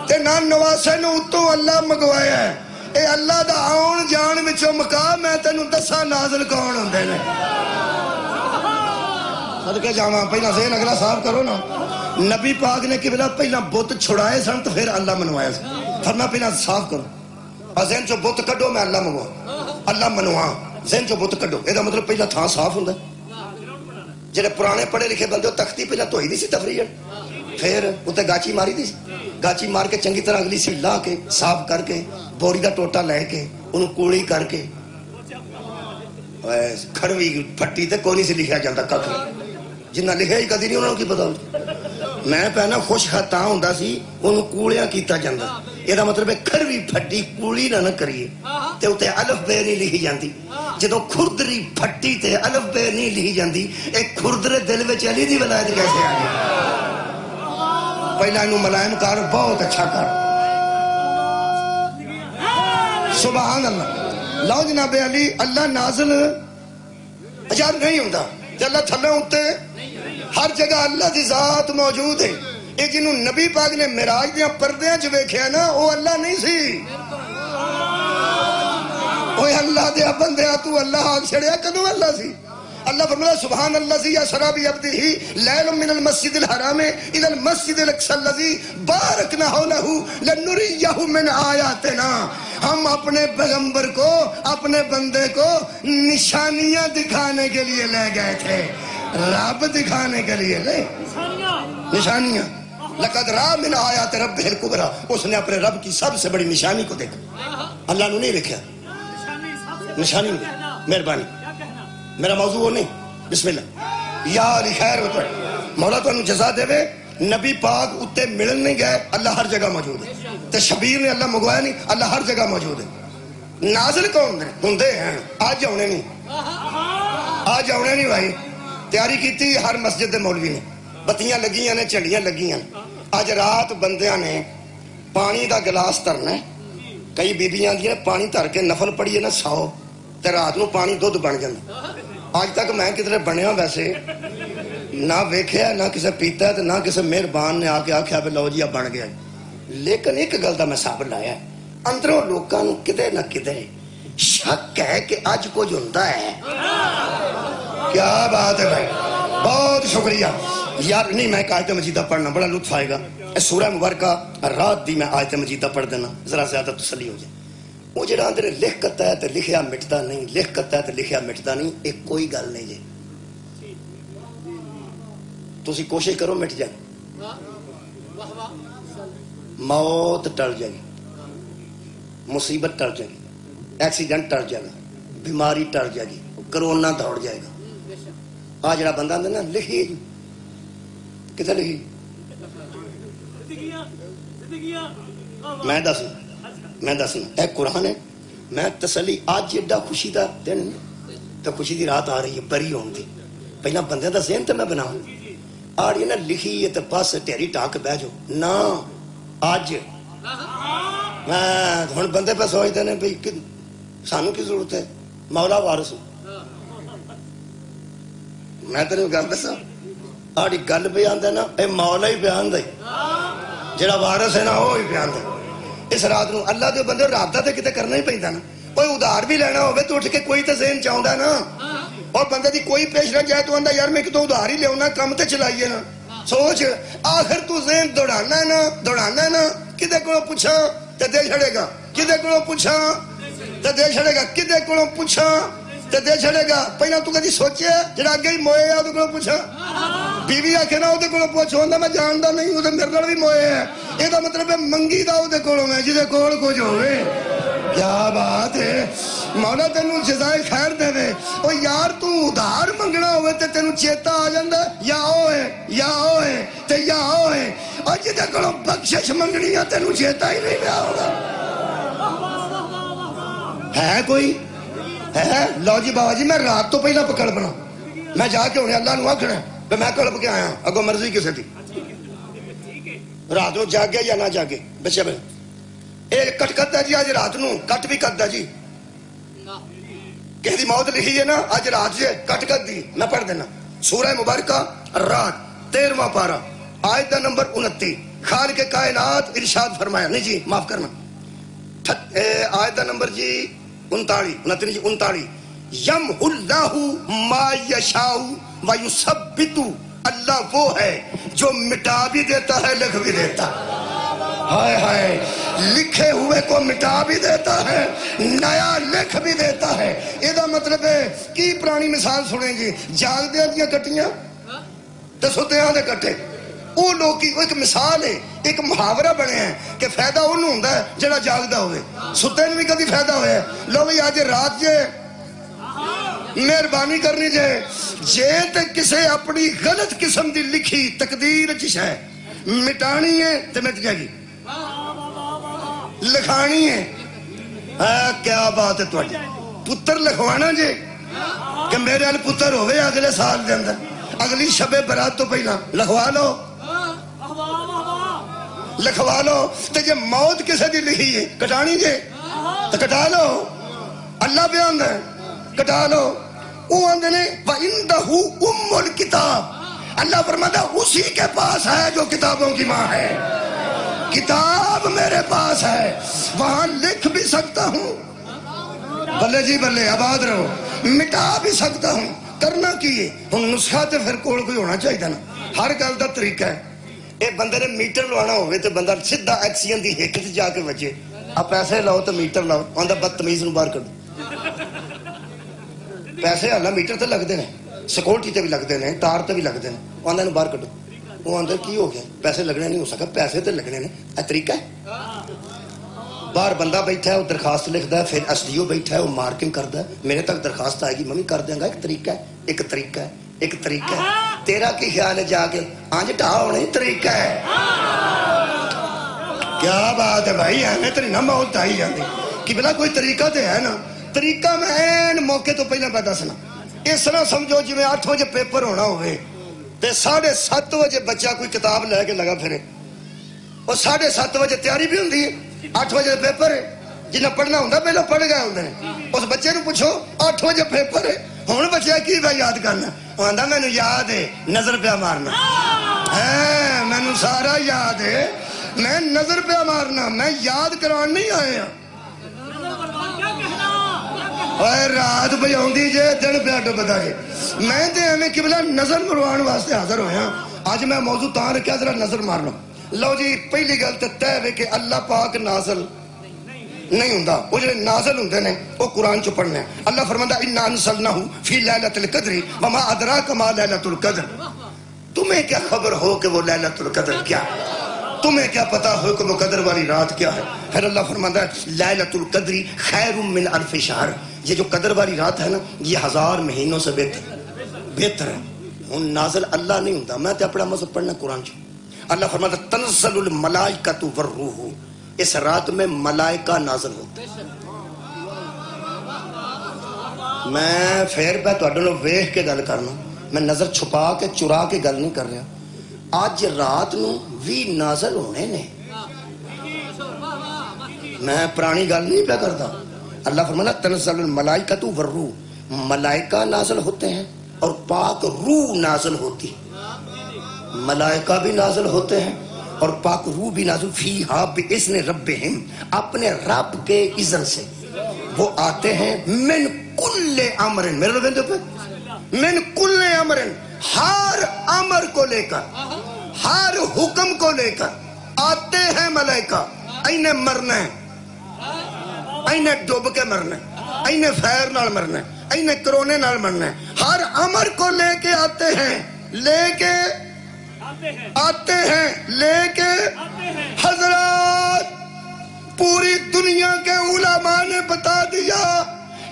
تے نواسے نو اتوں اللہ منگوایا ہے، اے اللہ دا آن جان وچوں مقام میں تینوں دساں نازل کون ہوندے نے، صدقے جاواں پہلا ذہن اگلا صاف کرو نا، نبی پاک نے قبلہ پہلا بت چھڑائے سن تو پھر اللہ منوایا سن، فرمایا پہلا صاف کرو، ذہن چو بت کڈو میں اللہ منگوا، اللہ منوا، ذہن چو بت کڈو، یہ مطلب پہلا تھان صاف ہوندا ہے، جڑے پرانے پڑھے لکھے بندے تختی پہلا دھوئی دی سی تفریح، پھر اتنے گاچی ماری دی سی، گاچی مار کے چنگی طرح اگلی سی لا کے صاف کر کے بوری دا ٹوٹا لے کے انہوں کوڑی کر کے کھڑوی پھٹی تے کوئی نہیں سی لکھیا جاتا ککھ جنہ لکھیا ہی کدی نہیں انہوں کی پتا میں پہنا خوش خطا ہوندا سی انہوں کوڑیاں کیتا جاتا، یہ دا مطلب ہے کھڑوی پھٹی کوڑی نہ کریے تے اتنے الف بے نہیں لکھی جاندی، جدو کھردری پھٹی تے الف بے نہیں لکھی جاندی، ایک کھردرے دل وچ علی دی ولایت کیسے آ گئی؟ پہلا انہوں ملائم کر، بہت اچھا کر، سبحان اللہ، لو جناب علی اللہ نازل عجاب نہیں ہوتا، اللہ تھلے ہوتے ہر جگہ اللہ دی ذات موجود ہے، یہ جنہوں نبی پاک نے معراج دیاں پردیاں جو دیکھیا نا وہ اللہ نہیں سی، وہ اللہ دے بندے تو اللہ آگ چھڑیا کدوں اللہ سی؟ اللہ فرمایا سبحان الذی اسری بعبدہ لیلا من المسجد الحرام الی المسجد الاقصی الذی بارکنا حولہ لنریہ من آیاتنا، ہم اپنے پیغمبر کو اپنے بندے کو نشانیاں دکھانے کے لیے لے گئے تھے، رب دکھانے کے لیے لے نشانیاں، لقد رأى من آیات ربہ الکبریٰ، اس نے اپنے رب کی سب سے بڑی نشانی کو دیکھا، اللہ نے نہیں دیکھا نشانی نہیں، مہربانی میرا موضوع وہ نہیں، بسم اللہ یا علی خیر ہوتا ہے، مولا تو انہوں جزا دے وے، نبی پاک اتے ملن نہیں گئے، اللہ ہر جگہ موجود ہے، تے شبیر نے اللہ منگوایا نہیں، اللہ ہر جگہ موجود ہے، نازل کون دے ہندے ہیں، آج آنے نہیں، آج آنے نہیں بھائی، تیاری کی تھی ہر مسجد دے مولوی نے، بتیاں لگیاں نے، چڑیاں لگیاں، آج رات بندیاں نے پانی دا گلاس ترنا ہے، کئی بیبیاں دیا پانی تر کے نفل پڑیے نا 100 تے رات نو پانی دودھ بن جاندہ، آج تک میں کدھر بنیا ویسے نہ ویکھیا نہ کسے پیتا ہے نہ کسے مہربان نے آ کے آکھیا بے لو جی اب بن گیا، لیکن ایک گل دا میں ثابت لایا ہے، اندروں لوکاں نو کدے نہ کدے شک ہے کہ اج کچھ ہوندا ہے، کیا بات ہے بھائی، بہت شکریہ یار، نہیں میں ایک آیت مجیدہ پڑھنا بڑا لطف آئے گا، سورہ مبارکہ رات دی میں آیت مجیدہ پڑھ دینا ذرا زیادہ تسلی ہو جائے، وہ جڑا اندر لکھ کتا ہے تے لکھیا مٹتا نہیں، لکھ کتا ہے تے لکھیا مٹتا نہیں، ایک کوئی گل نہیں جی، تسی کوشش کرو مٹ جائے، موت ٹل جائے گی، مصیبت ٹل جائے گی، ایکسیڈنٹ ٹل جائے گا، بیماری ٹل جائے گی، کرونا دوڑ جائے گا، آ جڑا بندہ آندے نا لکھی کتنے لکھی میں دسنا اے قرآن ہے، میں تسلی آج ایڈا خوشی دا دن تو خوشی دی رات آ رہی ہے بری ہون دی، پہلا بندے دا ذہن تے میں بناؤں آڑی نا لکھی ہے تے پاس ٹیری ٹاک بہ جو نا آج میں ہن بندے پہ سوچتے ہیں بھئی سانو کی ضرورت ہے، مولا وارث میں تیرے گل دساں آڑی گل بیان دے نا اے مولا ہی بیان دے، جڑا وارث ہے نا وہ ہی بیان دے، اس رات نو اللہ دے بندے رابطہ تے کتے کرنا ہی پیندا نا، کوئی ادھار بھی لینا ہوئے تو اٹھ کے کوئی تے ذہن چاہندا نا، اور بندے دی کوئی پیش نہ جائے تو آندا یار میں کتوں ادھار ہی لیونا کم تے چلائیے نا، سوچ آخر تو ذہن دوڑانا ہے نا، کدے کو پوچھا تے دے چھڑے گا، کدے کو پوچھا تے دے چھڑے گا، کدے کو پوچھا تے دے چھڑے گا، پہلا تو کدی سوچے جڑا اگے ہی موئے آ تو کو پوچھا بیوی آکھے نا وہ کو پوچھ ہوتا میں جانتا نہیں وہ میرے نال بھی موئے ہے یہ مطلب ہے منگی دا وہ کولوں میں جہدے کول کچھ ہوئے کیا بات ہے مولا تینوں جزائے خیر دے دے او یار تو ادھار منگنا ہوئے تے تینوں چیتا آ جاندہ یا ہوئے یا ہوئے تے یا ہوئے اور جدے کولوں بخشش منگنی ہے تینوں چیتا ہی نہیں پیا ہوگا ہے کوئی ہے لو جی بابا جی میں رات تو پہلا پکڑ بنا میں جا کے ہونے اللہ نو آکھنا کہ میں کلپ کے آیا اگو مرضی کسے تھی رات نو جاگے یا نہ جاگے بچے بھائی اے کٹ کرتا جی آج رات نو کٹ بھی کرتا جی کہہ دی موت لکھی ہے نا آج رات سے کٹ کر دی نہ پڑھ دینا سورہ مبارکہ رات 13واں پارہ آیت نمبر 29 خالق کائنات ارشاد فرمایا نہیں جی معاف کرنا آیت نمبر جی 39 یمحو اللہ ما یشاء ویثبت اللہ وہ ہے جو مٹا بھی دیتا ہے لکھ بھی دیتا ہائے ہائے لکھے ہوئے کو مٹا بھی دیتا ہے نیا لکھ بھی دیتا ہے یہ مطلب ہے کی پرانی مثال سنیں گی جاگ دیا دیا کٹیاں تو ستیاں دے کٹے وہ لوگ کی ایک مثال ہے ایک محاورہ بنے ہیں کہ فائدہ انہوں ہوندہ ہے جڑا جاگدہ ہوئے ستے نے بھی کدی فائدہ ہوئے لو بھی آج رات جے مہربانی کرنی جے تے کسے اپنی غلط قسم دی لکھی تقدیر چش ہے مٹانی ہے تے مٹ جائے گی لکھانی ہے کیا بات ہے تواڈی پتر لکھوانا جے کہ میرے ال پتر ہوئے اگلے سال دے اندر اگلی شب برات تو پہلا لکھوا لو لکھوا لو تے جے موت کسے دی لکھی ہے کٹانی جے تو کٹا لو اللہ بیان ہے کٹا لو وہ اندھے نے وَإِنْدَهُ أُمُّ الْكِتَابِ اللہ فرماتا اسی کے پاس ہے جو کتابوں کی ماں ہے کتاب میرے پاس ہے وہاں لکھ بھی سکتا ہوں بلے جی بلے آباد رہو مٹا بھی سکتا ہوں کرنا کیے ہم نسخہ تے پھر کوڑ کوئی ہونا چاہیے نا ہر گل دا طریقہ ہے اے بندے نے میٹر لوانا ہوئے تو بندہ سدھا ایکسین دی ہیک جا کے وجے آپ پیسے لاؤ تو میٹر لاؤ آندہ بدتمیز نو باہر کر دو پیسے اللہ میٹر تے لگ دینے سیکورٹی تے بھی لگ دینے تار تے بھی لگ دینے آندہ نو باہر کر دو وہ اندر کی ہو گیا پیسے لگنے نہیں ہو سکا پیسے تے لگنے نے اے طریقہ ہے باہر بندہ بیٹھا ہے وہ درخواست لکھتا ہے پھر ایس ڈی او بیٹھا ہے وہ مارکنگ کرتا ہے میرے تک درخواست آئے گی میں بھی کر دیں گا ایک طریقہ ہے ایک طریقہ ہے ایک طریقہ ہے تیرا کی خیال ہے جا کے آنج ٹھا ہونے طریقہ ہے کیا بات ہے بھائی ہمیں تری نہ موت آئی جاندی کہ بلا کوئی طریقہ تے ہے نا طریقہ میں این موقع تو پہلے پہ دسنا اس طرح سمجھو جی میں 8 بجے پیپر ہونا ہوئے تے 7:30 بجے بچہ کوئی کتاب لے کے لگا پھرے اور 7:30 بجے تیاری بھی ہوندی ہے 8 بجے پیپر ہے جنہیں پڑھنا ہوندہ پہلے پڑھ گئے ہوندے ہیں اس بچے نو پوچھو 8 بجے پیپر ہے ہون بچہ کی بھائی یاد کرنا ہوندہ میں نو یاد ہے نظر پہ مارنا میں نو سارا یاد ہے میں نظر پہ مارنا میں یاد کران نہیں آیا اور رات بجاؤں دیجئے دن پہ اٹھو بتا جے میں تے ہمیں قبلہ نظر مروان واسطے حاضر ہویا آج میں موضوع تاں رکھیا ذرا نظر مارنا لو جی پہلی گل تے طے ہے کہ اللہ پاک نازل نہیں ہوندہ وہ جو نازل ہوندے نے وہ قرآن چو پڑھنے ہیں اللہ فرماندہ اِنَّا أَنزَلْنَاهُ فِي لَيْلَةِ الْقَدْرِ وَمَا أَدْرَاكَ مَا لَيْلَةُ الْقَدْرِ تمہیں کیا خبر ہو کہ وہ لیلۃ القدر کیا ہے تمہیں کیا پتا ہو کہ وہ قدر والی رات کیا ہے پھر اللہ فرماتا ہے لیلۃ القدر خیر من الف شہر یہ جو قدر والی رات ہے نا یہ 1000 مہینوں سے بہتر ہے ہن نازل اللہ نہیں ہوتا میں تے اپنا مذہب پڑھنا قرآن چ اللہ فرماتا ہے تنزل الملائکۃ والروح اس رات میں ملائکہ نازل ہوتے میں پھر پہ تہاڈے نال ویکھ کے گل کرنا میں نظر چھپا کے چرا کے گل نہیں کر رہا آج رات نو بھی نازل ہونے نے میں پرانی گل نہیں پہ کرتا اللہ فرمانا تنزل الملائکۃ والروح ملائکہ نازل ہوتے ہیں اور پاک روح نازل ہوتی ملائکہ بھی نازل ہوتے ہیں اور پاک روح بھی نازل فیہا باذن ربہم اپنے رب کے اذن سے وہ آتے ہیں من کل امر میرے لوگ پہ من کل امر ہر امر کو لے کر ہر حکم کو لے کر آتے ہیں ملائکہ اینے مرنا ہے اینے ڈوب کے مرنا ہے اینے فیر نال مرنا ہے اینے کرونے نال مرنا ہے ہر امر کو لے کے آتے ہیں لے کے آتے ہیں لے کے حضرات پوری دنیا کے علماء نے بتا دیا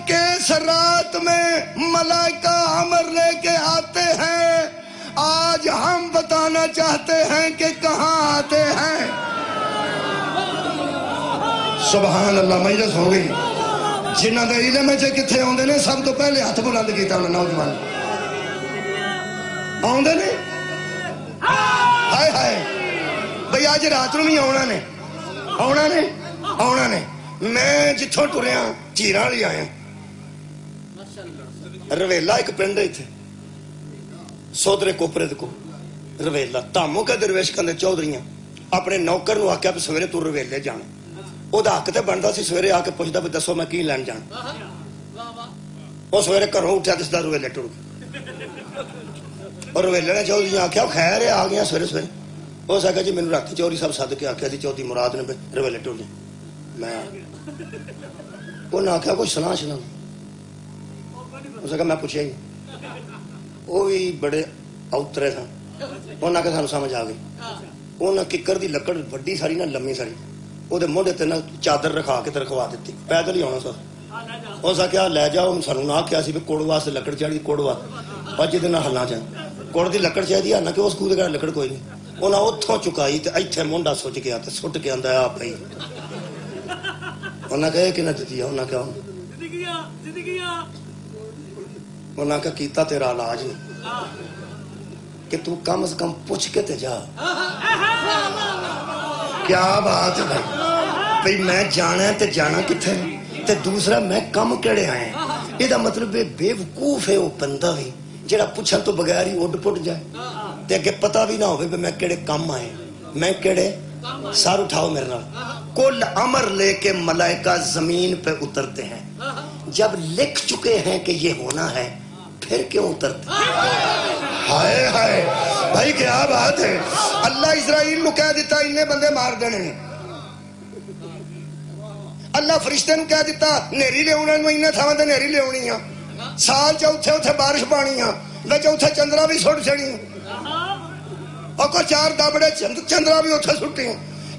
کہ اس رات میں ملائکہ امر لے کے آتے ہیں. آج ہم بتانا چاہتے ہیں کہ کہاں آتے ہیں. سبحان اللہ. مجلس ہو گئی. جنہاں دے علم ہے کتھے آندے نے سب تو پہلے ہاتھ بلند کیتا انہاں نوجوان آندے نے. ہائے ہائے بھئی آج رات نوں بھی آنا نے آنا نے آنا نے. میں جتھوں ٹریا چیراں والی آیا. رویلا ایک پنڈ ہے اتنے سودرے کوپرے کو رویلا تامو کے درویش کندے چودھریاں اپنے نوکر نو آکھیا سویرے تو رویلے جانا. وہ حق تے بنتا سی سویرے آ کے پوچھتا بھی دسو میں کی لین جانا. وہ سویرے گھروں اٹھا تو سیدھا رویلے ٹر گیا. اور رویلے نے چودھریاں آکھیا خیر ہے آ گیا سویرے سویرے. اس آخیا جی مینوں راتی چوری صاحب سد کے آخیا جی چوتھی مراد نے رویلے ٹر جائیں. میں انہیں آخیا کوئی سنا شنا. اس آخیا میں پوچھیا ہی. وہ بھی بڑے اوترے سن. انہیں آخیا سانو سمجھ آ گئی. انہیں ککر دی لکڑ وڈی ساری نہ لمبی ساری وہ موڈے تے چادر رکھا کے رکھوا دیتی. پیدل ہی آنا سر. اس آخیا لے جاؤ. سانو نہ آخیا سی بھی کوڑ واسطے لکڑ چاہیے کوڑ واسطے اور جہد ہلنا چاہیے کوڑ کی لکڑ چاہیے ہلنا کہ اس کو لکڑ کوئی نہیں. انہیں اتوں چکائی تو اتنے مونڈا سوچ گیا تو سٹ کے آتا آ پی. انہیں کہا کہ نہ دیتی. انہیں کیا انہیں کیا کیتا تیرا علاج نہیں کہ تو کم از کم پوچھ کے تے جا. کیا بات ہے بھائی. بھئی میں جانا ہے تے جانا کتھے تے دوسرا میں کم کیڑے آئے ہیں. یہ مطلب بے وقوف ہے وہ بندہ بھی جڑا پوچھن تو بغیر ہی اڈ پٹ جائے تے اگے پتہ بھی نہ ہوئے میں کیڑے کم آئے میں کیڑے. سار اٹھاؤ میرے نال. کل امر لے کے ملائکہ زمین پہ اترتے ہیں. جب لکھ چکے ہیں کہ یہ ہونا ہے پھر کیوں اترتے. ہائے ہائے بھائی کیا بات ہے. اللہ اسرائیل نو کہہ دیتا انہیں بندے مار دینے. اللہ فرشتے نو کہہ دیتا نیری لے آنا انہیں تھاواں تے نیری لے آنی آ. سال چوتھے اتھے بارش پانی آ وچ اتھے چندرا بھی سٹ چھڑی اور کوئی چار دابڑے چندرا بھی اتھے سٹی.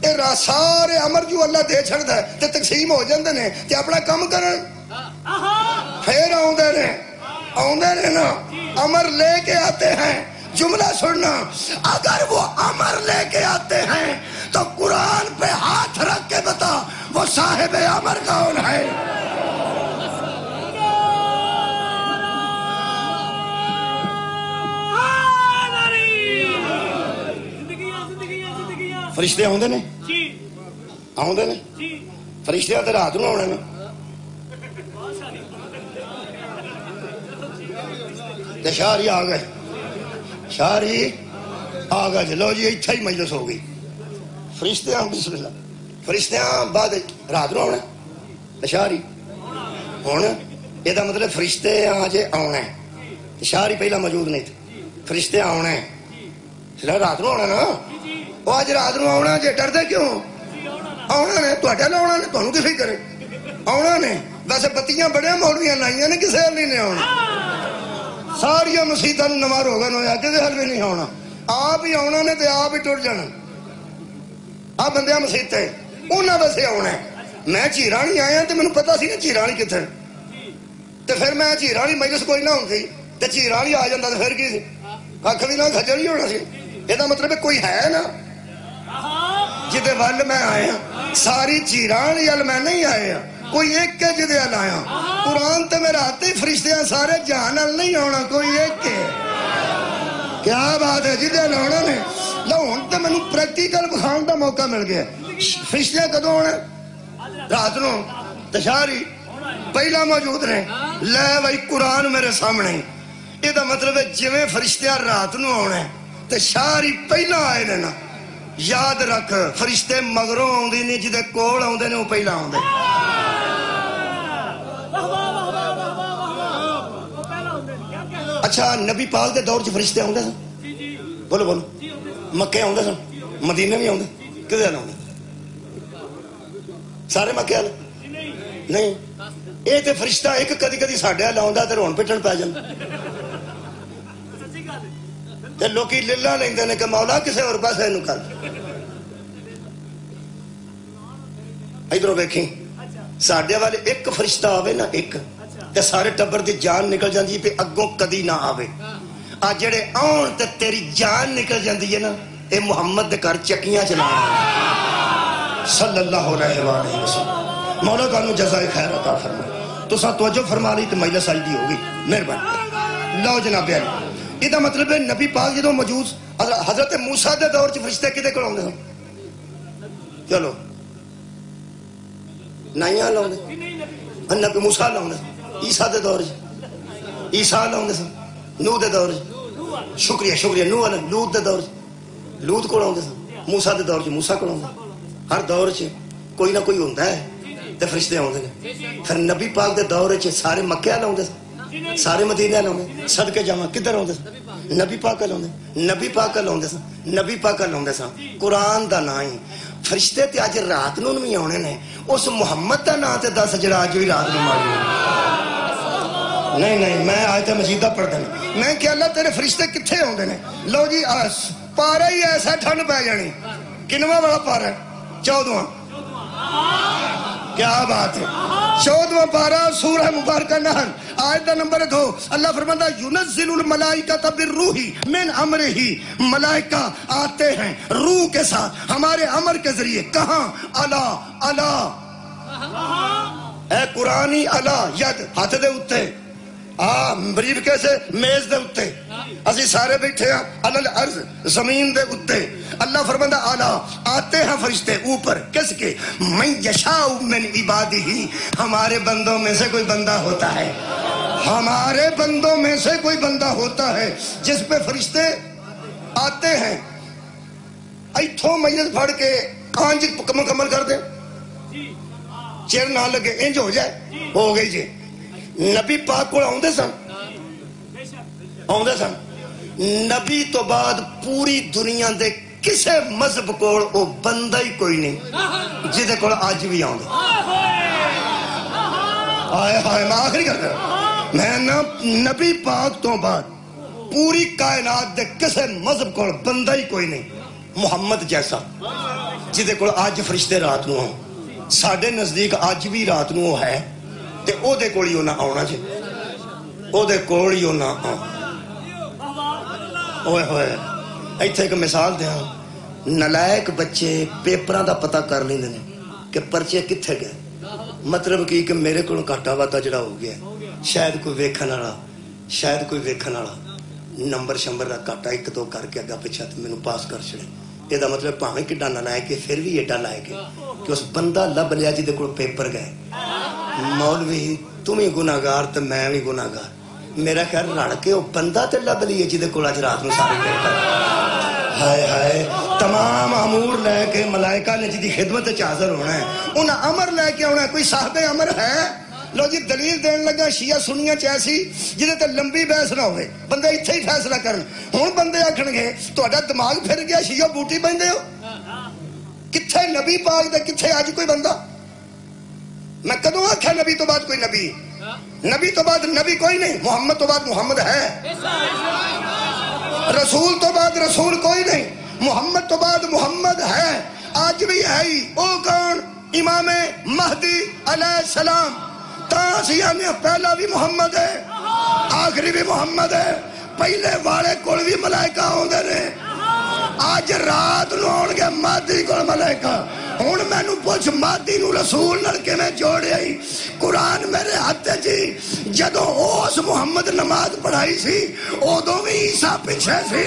یہ سارے امر جو اللہ دے چھڑدا ہے تے تقسیم ہو جاندے نے تے اپنا کم کرن. پھر آوندے نے نا امر لے کے آتے ہیں. جملہ سننا اگر وہ امر لے کے آتے ہیں تو قرآن پہ ہاتھ رکھ کے بتا وہ صاحب امر کون ہے. فرشتے آؤندے نے آؤندے نے فرشتے تے رات نوں آਉਣੇ نے. شاہری آ گئے شاہری آ گئے. چلو جی اتھا ہی مجلس ہو گئی. فرشتے بسم اللہ فرشتے بعد رات نوں آنا شاہری ہوں. یہ مطلب فرشتے جے آنا ہے. شاہری پہلا موجود نہیں تھے. فرشتے آنا ہے رات نوں آنا نا. وہ اج رات نوں آنا جے ڈردے کیوں آنا نے تہاڈے نال آنا نے تانوں کی فکر ہے آنا نے. ویسے بتیاں بڑے مولویاں لائیاں نے کسے حل نہیں آنا. ساریا مسیتاں نواں روغن ہویا کسے حل بھی نہیں آنا. آپ ہی آنا نے تے آپ ہی ٹر جانا. آ بندیاں مسیتے انہاں ویسے آنا ہے. میں چیرانی آیا تے مینوں پتہ سی نا چیرانی کتھے تے پھر میں چیرانی مجلس کوئی نہ ہوندی تے چیرانی آ جاندا تے پھر کی سی کھ بھی نہ کھجل ہی ہونا سی. یہ مطلب کوئی ہے نا جدے ول میں آیا. ساری چیرانی ول میں نہیں آیا. کوئی ایک کے جدے ول آیا. قرآن تے میرا ہاتھ ہی فرشتیاں سارے جہان ول نہیں آنا کوئی ایک کے. کیا بات ہے. جدے لاؤنا نے لو ہوں تو مینوں پریکٹیکل بخان کا موقع مل گیا. فرشتے کدوں آنا رات نو تشاری پہلا موجود نے. لے بھائی قرآن میرے سامنے. یہ مطلب ہے جویں فرشتیاں رات نو آنا ہے تے شاہری پہلا آئے نے نا. یاد رکھ فرشتے مگروں آوندے نہیں جدے کول آوندے نے وہ پہلا آوندے. اچھا نبی پاک دے دور چ فرشتے آوندے سن. بولو بولو. مکے آوندے سن مدینے بھی آوندے کدے آوندے سارے مکے والے نہیں. یہ تے فرشتہ ایک کدی کدی ساڈے ول آوندا تے رون پٹن پی جاندا. تے لوکی للا لیندے نے کہ مولا کسے اور پاسے نو کر ادھروں ویکھیں ساڈے والے ایک فرشتہ آوے نا ایک تے سارے ٹبر دی جان نکل جاندی پہ اگوں کدی نہ آوے آ جڑے آن تے تیری جان نکل جاندی ہے نا اے محمد دے گھر چکیاں چلانا صلی اللہ علیہ وآلہ وسلم مولا تانوں جزائے خیر عطا فرمائے تساں توجہ فرما لی تے مجلس آئی دی ہوگی مہربانی لو جناب علی یہ مطلب ہے نبی پاک جدوں موجود حضرت موسیٰ دے دور چ فرشتے کدے کول آوندے سن چلو نائیاں لاؤندے نبی موسیٰ لاؤندے عیسیٰ دے دور چ عیسیٰ لاؤندے سن نوح دے دور چ شکریہ نوح علیہ لوط دے دور چ لوط کول آوندے سن موسیٰ دے دور چ موسیٰ کول آوندے ہر دور چ کوئی نہ کوئی ہوندا ہے تے فرشتے آوندے نے پھر نبی پاک دے دور چ سارے مکے لاؤندے سن سارے مدینے لاؤندے صدقے جاواں کدھر آوندے سن نبی پاک لاؤندے نبی پاک لاؤندے سن نبی پاک لاؤندے سن قرآن دا نام ہی فرشتے تے اج رات نوں بھی آنے نے اس محمد دا نام تے دس جڑا اج بھی رات نوں مارے نہیں میں آیت مجیدہ پڑھ دینا میں کہ اللہ تیرے فرشتے کتھے ہوندے نے لو جی پارا ہی ایسا ٹھنڈ پہ جانی کنواں والا پارا 14واں کیا بات ہے 14واں پارا سورہ مبارکہ نحل آیت نمبر 2 اللہ فرماتا ینزل الملائکۃ بالروح من امرہ ملائکہ آتے ہیں روح کے ساتھ ہمارے امر کے ذریعے کہاں الا اے قرآنی الا ید ہاتھ دے اتے بریف کیسے میز دے اتے اسی سارے بیٹھے ہیں علل ارض زمین دے اتے اللہ فرماتا اعلیٰ آتے ہیں فرشتے اوپر کس کے من یشاء من عبادہ ہمارے بندوں میں سے کوئی بندہ ہوتا ہے ہمارے بندوں میں سے کوئی بندہ ہوتا ہے جس پہ فرشتے آتے ہیں ایتھوں مجلس پڑھ کے آنج مکمل کر دیں چیر نہ لگے انج ہو جائے ہو گئی جی نبی پاک کو آؤندے سن نبی تو بعد پوری دنیا دے کسے مذہب کوڑ او بندہ ہی کوئی نہیں جدے کوڑ آج بھی آؤندے آئے میں آخری کر رہا میں نبی پاک تو بعد پوری کائنات دے کسے مذہب کوڑ بندہ ہی کوئی نہیں محمد جیسا جدے کوڑ آج فرشتے رات نو ہوں ساڑھے نزدیک آج بھی رات نو ہے تے او دے کوڑی ہونا آونا چھے او دے کوڑی ہونا اوہ ہوئے ایتھے ایک مثال دیا نلائک بچے پیپران دا پتہ کر لیں دینے کہ پرچے کتھے گئے مطلب کی کہ میرے کو کٹا ہوا تجڑا ہو گیا شاید کوئی ویکھن والا نمبر شمبر دا کٹا ایک دو کر کے اگا پچھا تے میں پاس کر چھڑے یہ دا مطلب پاہمیں کڈا نلائک ہے پھر بھی ایڈا لائک ہے کہ اس بندہ لب لیا جی دے کو پیپر گئے مولوی تم ہی گناہگار تے میں بھی گناہگار میرا خیر رڑ کے وہ بندہ تے لب لیے جی دے کو آج رات میں سارے پیپر ہائے تمام امور لے کے ملائکہ نے جی دی خدمت حاضر ہونا ہے انہاں امر لے کے ہونا ہے کوئی صاحب امر ہے لو جی دلیل دین لگا شیعہ سنیاں چیسی جدے تے لمبی بحث نہ ہوئے بندے اتھے ہی فیصلہ کرن ہون بندے آکھن گے تہاڈا دماغ پھر گیا شیعہ بوٹی بندے ہو کتھے نبی پاک دے کتھے آج کوئی بندہ میں کدوں آکھا نبی تو بعد کوئی نبی تو بعد نبی کوئی نہیں محمد تو بعد محمد ہے رسول تو بعد رسول کوئی نہیں محمد تو بعد محمد ہے آج بھی ہے ہی او کون امام مہدی علیہ السلام تاسیہ نے پہلا بھی محمد ہے آخری بھی محمد ہے پہلے والے کول بھی ملائکہ ہوں دے نے آج رات لوڑ گے مہدی کول ملائکہ ہون میں نو پوچھ مہدی نو رسول نلکے میں جوڑے آئی قرآن میرے ہاتھ جی جدو اوس محمد نماز پڑھائی سی او دو بھی عیسیٰ پیچھے سی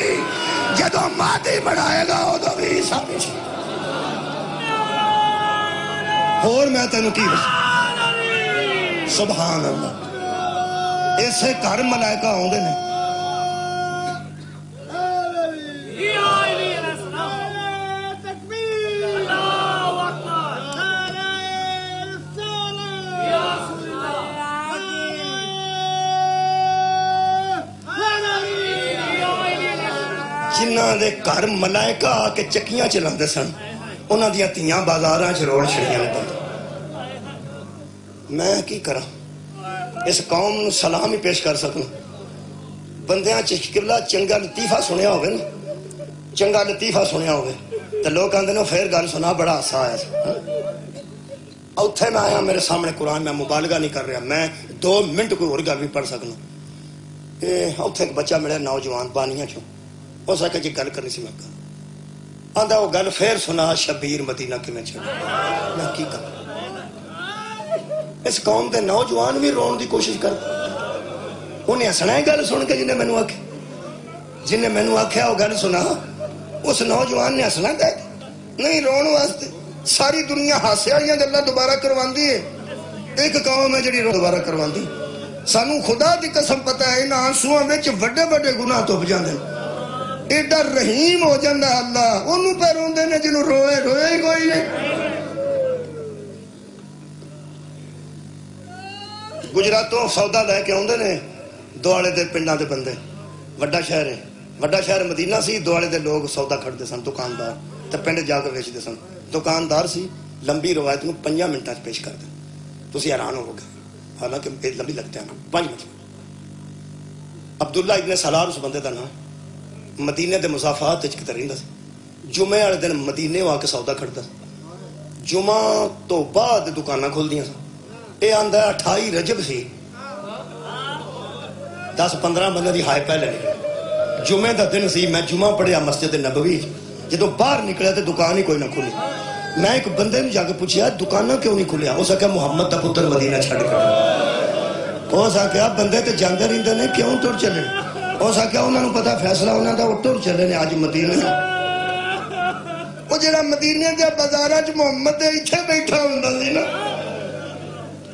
جدو مہدی پڑھائے گا او دو بھی عیسیٰ پیچھے اور میں تینو کی بس سبحان اللہ ایسے کار ملائکہ ہوں دے نے جنہ دے گھر ملائکہ آ کے چکیاں چلاندے سن انہاں دیاں تیاں بازاراں چ روڑ چھڑیاں نے بند میں کی کراں اس قوم نو سلام ہی پیش کر سکوں بندیاں چکلا چنگا لطیفہ سنیا ہوگا نا، چنگا لطیفہ سنیا ہوگا تو لوگ کہتے ہیں پھر گل سنا بڑا ہاسا آیا سی۔ اتنے میں آیا میرے سامنے قرآن، میں مبالغہ نہیں کر رہا، میں 2 منٹ کوئی اور گل بھی پڑھ سکنا۔ اتنے ایک بچہ ملیا نوجوان بانیاں چوں، اس آخیا جی گل کرنی سی، میں کہا آندا وہ گل پھر سنا شبیر مدینہ کیویں چڑھا۔ میں کی کر اس قوم کے نوجوان بھی رون کی کوشش کرتے، انہیں ہسنا ہے گل سن کے، جنہیں مینوں آخیا، جنہیں مینوں آخیا وہ گل سنا، اس نوجوان نے ہسنا کہ نہیں، رون واسطے ساری دنیا ہاسے والی گلاں دوبارہ کرواندی ہے، ایک قوم ہے جڑی دوبارہ کرواندی۔ سانو خدا دی قسم پتہ ہے انہاں آنسواں وچ وڈے وڈے گناہ تپ جاندے، ایڈا رحیم ہو جاندا اللہ، انہوں پہ روندے نے جنہوں روئے روئے ہی کوئی نہیں۔ گجراتوں سودا لے کے آندے نے دوالے دے پنڈاں دے بندے، وڈا شہر ہے، وڈا شہر مدینہ سی، دوالے دے لوگ سودا کھڑتے سن، دکاندار تے پنڈ جا کے ویچتے سن۔ دکاندار سی لمبی روایت نو 5 منٹاں چ پیش کر دے، تسی حیران ہو گے، حالانکہ لمبی لگتے ہیں 5 منٹ۔ عبداللہ ابن سلار اس بندے دا نام، مدینے دے مضافات وچ کتے رہندا سی، جمعے والے دن مدینے آ کے سودا کھڑدا سی، جمعہ تو بعد دکاناں کھلدیاں سن۔ اے آندا 28 رجب سی، 10-15 بندے دی ہائے پہلے نکلے، جمعے دا دن سی، میں جمعہ پڑھیا مسجد نبوی، جدو باہر نکلیا تو دکان ہی کوئی نہ کھلی۔ میں ایک بندے نے جا کے پوچھیا دکانہ کیوں نہیں کھلیا، اس آخیا محمد دا پتر مدینہ چھڑ کر، اس آخیا بندے تے جاندے رہندے نے کیوں ٹر چلے، اس آخیا انہوں نے پتا فیصلہ انہوں دا وہ ٹر چلے نے اج مدینے، وہ جڑا مدینے دے بازاراں چ محمد دے ایتھے بیٹھا ہوندا سی نا،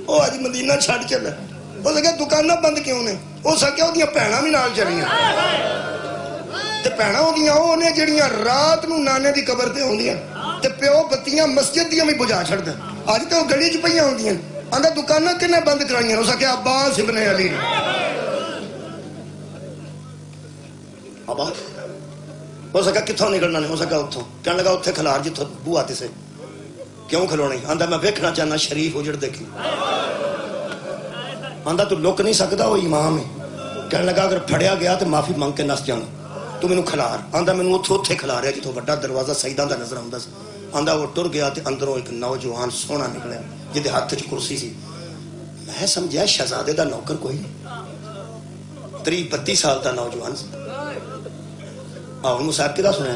وہ اج مدینہ چھڑ چلے۔ اس آخیا دکاناں بند کیوں نے، اس آخیا وہ بھیناں بھی نال چلیاں، تے بھیناں اودیاں او نے جڑیاں رات نو نانے دی قبر تے ہوندیاں تے پیو بتیاں مسجد دیاں بھی بجھا چھڑدا، اج تے او گلی چ پਈاں ہوندیاں، آندا دکاناں کنے بند کرائیاں، اس آخیا عباس ابن علی نے۔ عباس اس آخیا کتھوں نکلنا نے، اس آخیا اتھوں، کہنے لگا اتھے کھلار جتھوں بو آتی سے، کیوں کھلونی، آندا میں ویکھنا چاہنا شریف اجڑ دیکھی، آندا تو لک نہیں سکدا وہ امام ہے، کہنے لگا اگر پھڑیا گیا تو معافی مانگ کے نس جانا، تو مینوں کھلار، آندا مینوں اتھے کھلاریا جتھوں وڈا دروازہ سیداں دا نظر آوندا سی، آندا وہ ٹر گیا تے اندروں ایک نوجوان سونا نکلیا جہدے ہاتھ وچ کرسی سی، میں سمجھیا شہزادے دا نوکر کوئی نہیں، 30-32 سال دا نوجوان سی، صاحب کدا سنیا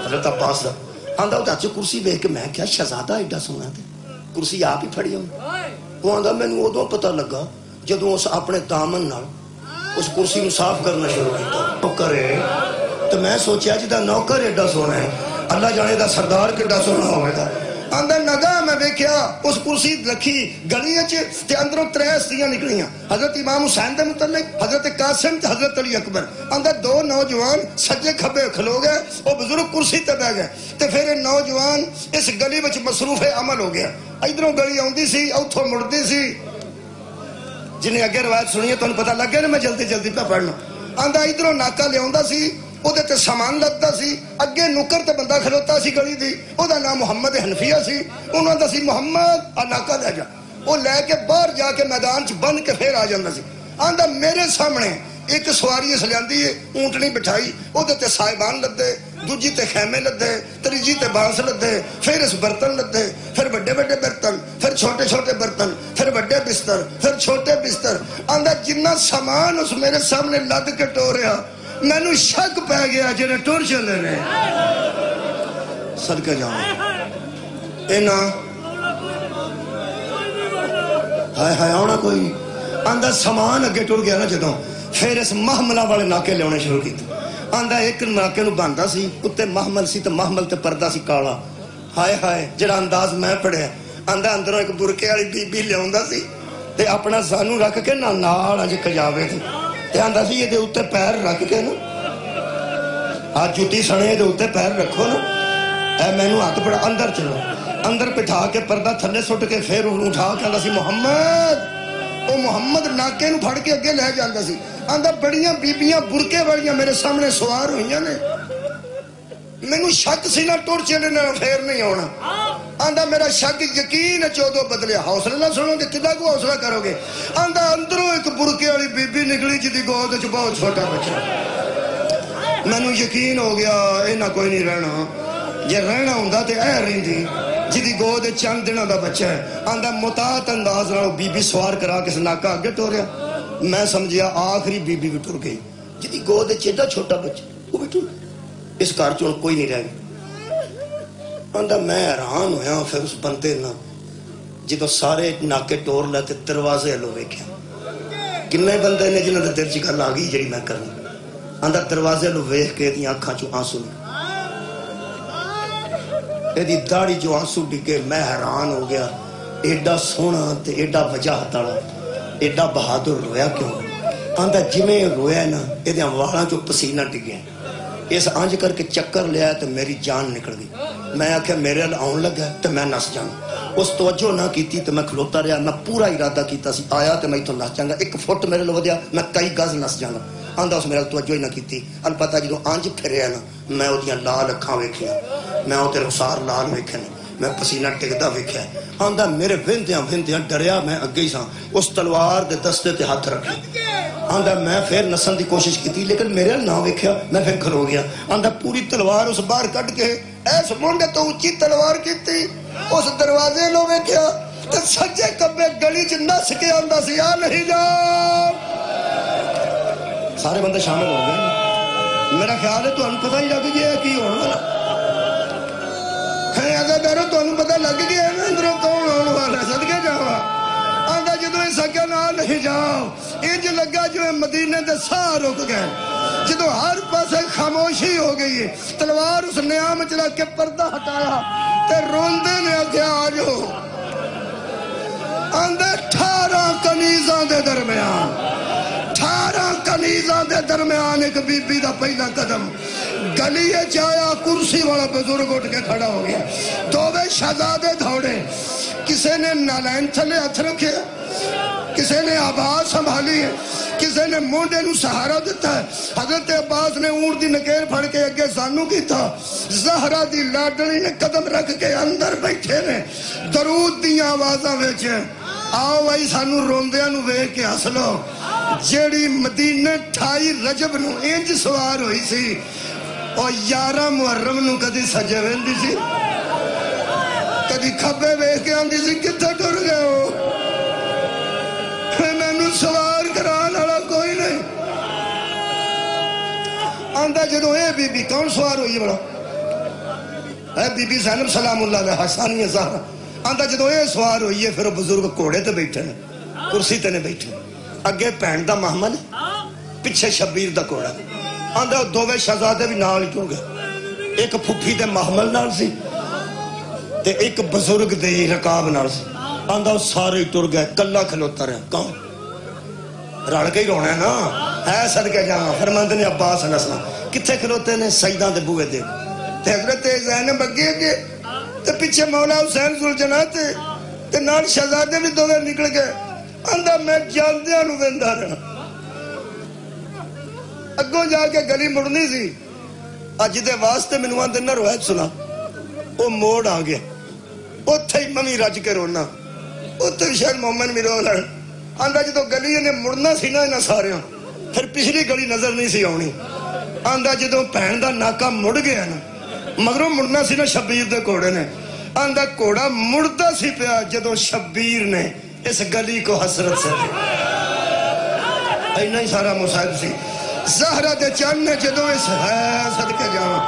حضرت عباس دا، آندا وہ ہاتھ کرسی ویکھ کے میں کیا شہزادہ ایڈا سونا تے کرسی آپ ہی پھڑی ہوں، وہ آندا مینوں ادوں پتہ لگا جدوں اس اپنے دامن نال اس کرسی نو صاف کرنا شروع کیتا، نوکر ہے تو میں سوچیا جدا نوکر ایڈا سونا ہے اللہ جانے دا سردار کیڈا سونا ہوئے دا، آندا نگاہ میں ویکھیا اس کرسی رکھی گلی وچ تے اندروں 3 استریاں نکلیاں، حضرت امام حسین دے متعلق، حضرت قاسم تے حضرت علی اکبر، آندا 2 نوجوان سجے کھبے کھلو گئے، وہ بزرگ کرسی تے بیٹھ گئے، تے پھر یہ نوجوان اس گلی وچ مصروف عمل ہو گیا، ادھروں گلی آوندی سی اوتھوں مڑدی سی، جنہیں اگے روایت سنی ہے تو انہیں پتہ لگ گیا نا میں جلدی جلدی پہ پڑھنا، آندا ادھروں ناکا لیا سی، وہ تے سامان لگتا سی، اگے نکر تے بندہ کھلوتا سی گلی دی، وہ دا نام محمد حنفیہ سی، انہوں دا سی محمد آ ناکا لے جا، وہ لے کے باہر جا کے میدان چ بن کے پھر آ جاندہ سی، آندا میرے سامنے ایک سواری اس لیاندی ہے اونٹنی بٹھائی، وہ تے صاحبان لدے، دوجی تے خیمے لدے، تریجی تے بانس لدے، پھر اس برتن لدے، پھر بڑے بڑے برتن، پھر چھوٹے چھوٹے برتن، پھر بڑے بستر، پھر چھوٹے بستر، آندا جنہ سامان اس میرے سامنے لد کے ٹوریا مینوں شک پہ گیا جنہیں ٹور چلے نے، صدقہ جاؤں اینا ہائے ہائے آنا کوئی، آندا سامان اگے ٹور گیا نا جدوں، پھر اس محملہ والے ناکے لے شروع کیتے، آندا ایک ناکے نو باندھا سی، اتے محمل سی تے محمل تے پردہ سی کالا، ہائے ہائے جڑا انداز میں پڑھیا، آندا اندروں ایک برکے والی بی بی لیاوندا سی تے اپنا زانو رکھ کے نال اج کجاوے تے، تے آندا سی یہ دے اتے پیر رکھ کے نا، آج جوتی سنے دے اتے پیر رکھو نا، اے مینوں ہاتھ پڑا اندر چلو، اندر بٹھا کے پردہ تھلے سٹ کے پھر انہوں اٹھا کے آندا سی محمد، وہ محمد ناکے نو پھڑ کے اگے لے جاندا سی، آندا بڑیاں بیبیاں برکے والیاں میرے سامنے سوار ہوئیاں نے، مینوں شک سی نہ ٹر چلے نہ پھر نہیں آنا، آندا میرا شک یقین چودو بدلے حوصلہ نہ سنو گے کدا کو حوصلہ کرو گے آندا اندروں ایک برکے والی بی بی نکلی جدی گود وچ بہت چھوٹا بچہ مینوں یقین ہو گیا اینا کوئی نہیں رہنا جے رہنا ہوندا تے اے رہندی جدی گود چند دنوں دا بچہ ہے آندا متعت انداز نال بی بی سوار کرا کے ناکا اگے ٹوریا میں سمجھیا آخری بی بی بھی ٹر گئی جدی گود چیڈا چھوٹا بچہ وہ بھی ٹر اس گھر چ کوئی نہیں رہ گیا آندا میں حیران ہویا پھر اس بندے نا جدو سارے ناکے ٹور لے تے دروازے لو ویکھیا کنے بندے نے جنہاں دے دل چ گل آ گئی جڑی میں کرنی آندا دروازے لو ویکھ کے دی اکھاں چوں آنسو ایدی داڑھی جو آنسو ڈگے میں حیران ہو گیا ایڈا سونا تے ایڈا وجاہت والا ایڈا بہادر رویا کیوں آندا جویں رویا نا ایدیاں والاں چوں پسینہ ڈگیا اس آنج کر کے چکر لیا تو میری جان نکل گئی میں آکھیا میرے لئے آن لگا تو میں نس جانا اس توجہ نہ کیتی تو میں کھلوتا رہا میں پورا ارادہ کیتا سی آیا تو میں تو نس جانا ایک فٹ میرے لئے ودیا میں کئی گز نس جانا آندا اس میرے توجہ ہی نہ کیتی البتہ جدو آنج پھریا نا میں وہ دیاں لال اکھاں ویکھیا میں وہ تیرے رخسار لال ویکھیا میں پسینہ ٹکدا ویکھیا آندا میرے وندیاں ڈریا میں اگے ہی ساں اس تلوار دے دستے تے ہاتھ رکھے آندا میں پھر نسن دی کوشش کی لیکن میرے نہ ویکھیا میں پھر کھلو گیا آندا پوری تلوار اس باہر کٹ کے ایس مونڈے تو اونچی تلوار کیتی اس دروازے لو ویکھیا تے سجے کبے گلی چ نس کے آندا سی آ نہیں جا سارے بندے شامل ہو گئے میرا خیال ہے تو ان پتہ ہی لگ گیا کی ہونے والا ہے اگر دارو تو ان پتہ لگ گیا ہے اندروں کون ہونے والا ہے صدقے جاوا آندا جدو اس اگے نال نہیں جاؤ انج لگا جو مدینے دے ساہ رک گئے جدو ہر پاسے خاموشی ہو گئی ہے تلوار اس نیام چلا کے پردہ ہٹایا تے روندے نے آگیا آجو آندے 18 کنیزاں دے درمیان 18 کنیزاں دے درمیان ایک بی بی دا پہلا قدم گلیے چایا کرسی والا بزرگ اٹھ کے کھڑا ہو گیا دووے شہزادے دھوڑے کسے نے نالین تھلے ہتھ رکھے کسے نے آواز سنبھالی ہے کسے نے مونڈے نو سہارا دیتا ہے حضرت عباس نے اونٹ دی نکیر پھڑ کے اگے سانو کی تھا زہرہ دی لاڈلی نے قدم رکھ کے اندر بیٹھے نے درود دیاں آوازاں ویچے آؤ آئی سانو روندیاں نو ویکھ کے ہسلو جیڑی مدینہ 28 رجب نو انج سوار ہوئی سی اور 11 محرم نو کدی سجے ویندی سی کدی کھبے ویکھ کے آندی سی کتھے ٹر گئے ہو مینوں سوار کران والا کوئی نہیں آندا جدو اے بی بی کون سوار ہوئی بڑا اے بی بی زینب سلام اللہ علیہ حسانیہ زہرا آندا جدو اے سوار ہوئی ہے پھر وہ بزرگ گھوڑے تے بیٹھے نے کرسی تے نے بیٹھے اگے بہن دا محمل پیچھے شبیر دا گھوڑا آندا دوویں شہزادے بھی نال ٹر گئے ایک پھپھی دے محمل نال سی تے ایک بزرگ دے رکاب نال سی آندا سارے ٹر گئے کلا کھلوتا رہا کون رڑ کے ہی رونا ہے نا ہے صدقے جاواں فرماندے نے عباس علیہ السلام کتھے کھلوتے نے سجدہ دے بوئے دے تے حضرت زینب اگے اگے تے پیچھے مولا حسین ذوالجناح تے نال شہزادے بھی دوویں نکل گئے آندا میں جاندیاں نو ویندا رہا اگوں جا کے گلی مڑنی سی اج دے واسطے مینوں آندے نہ روایت سنا او موڑ آ گیا اوتھے ہی ممی رج کے رونا اوتھے شاید مومن بھی رو لڑ آندا جدو گلی نے مڑنا سی نا انہاں ساریاں پھر پچھلی گلی نظر نہیں سی آنی آندا جدو بہن دا ناکا مڑ گیا نا مگروں مڑنا سی نا شبیر دے گھوڑے نے آندا گھوڑا مڑتا سی پیا جدو شبیر نے اس گلی کو حسرت سے اینا ہی سارا مصائب سی زہرہ دے چند نے جدو اس ہے صدقے جاواں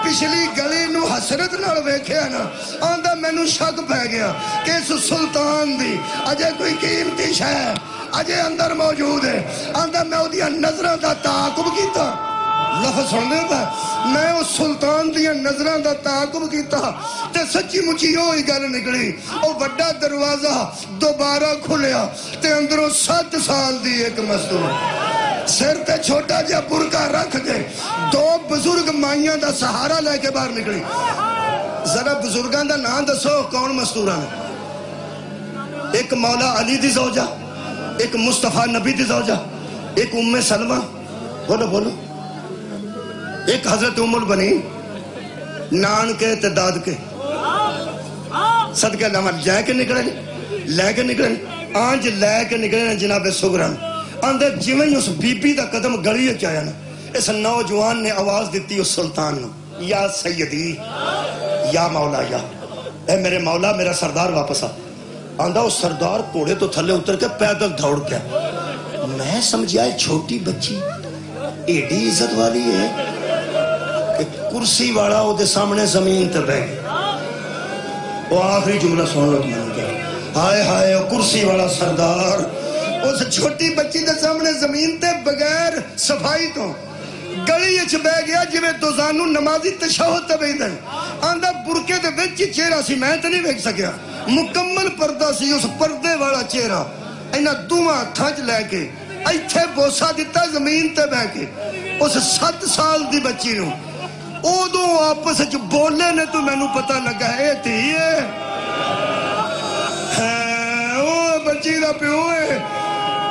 پچھلی گلی نو حسرت نال ویکھیا نا آندا مینوں شک پہ گیا کہ اس سلطان دی اجے کوئی قیمتی شے اجے اندر موجود ہے آندا میں اودیاں نظراں دا تعاقب کیتا لفظ سن دے پا میں اس سلطان دیاں نظراں دا تعاقب کیتا تے سچی مچی ہوئی گل نکلی او بڑا دروازہ دوبارہ کھلیا تے اندروں 7 سال دی ایک مزدور سر تے چھوٹا جا برکا رکھ دے 2 بزرگ مائیاں دا سہارا لے کے باہر نکلی ذرا بزرگاں دا نام دسو کون مستوراں ایک مولا علی دی زوجہ ایک مصطفیٰ نبی دی زوجہ ایک ام سلمہ بولو بولو ایک حضرت ام البنین نان کے تے داد کے صدقہ لما لے کے نکلے آنج لے کے نکلے جناب سگرن اندر جویں اس بی بی دا قدم گلی چایا نا اس نوجوان نے آواز دیتی اس سلطان نو یا سیدی یا مولا یا اے میرے مولا میرا سردار واپس آندہ اس سردار کوڑے تو تھلے اتر کے پیدل دوڑ کے میں سمجھیا ہے چھوٹی بچی ایڈی عزت والی ہے کہ کرسی والا وہ دے سامنے زمین تے بیٹھ گیا وہ آخری جملہ سن لو تمہیں کیا ہائے ہائے وہ کرسی والا سردار اس چھوٹی بچی دے سامنے زمین تے بغیر صفائی تو گلی اچھ بے گیا جویں دوزانو نمازی تشہد تے بیدن آندہ برکے دے وچ چہرہ سی میں تے نہیں ویکھ سکیا مکمل پردہ سی اس پردے والا چہرہ اینا دوہاں تھنچ لے کے ایتھے بوسا دیتا زمین تے بے کے اس 7 سال دی بچی نو او دو آپس جو بولے نے تو میں نو پتہ لگا ہے تھی ہے او بچی دا پیو ہے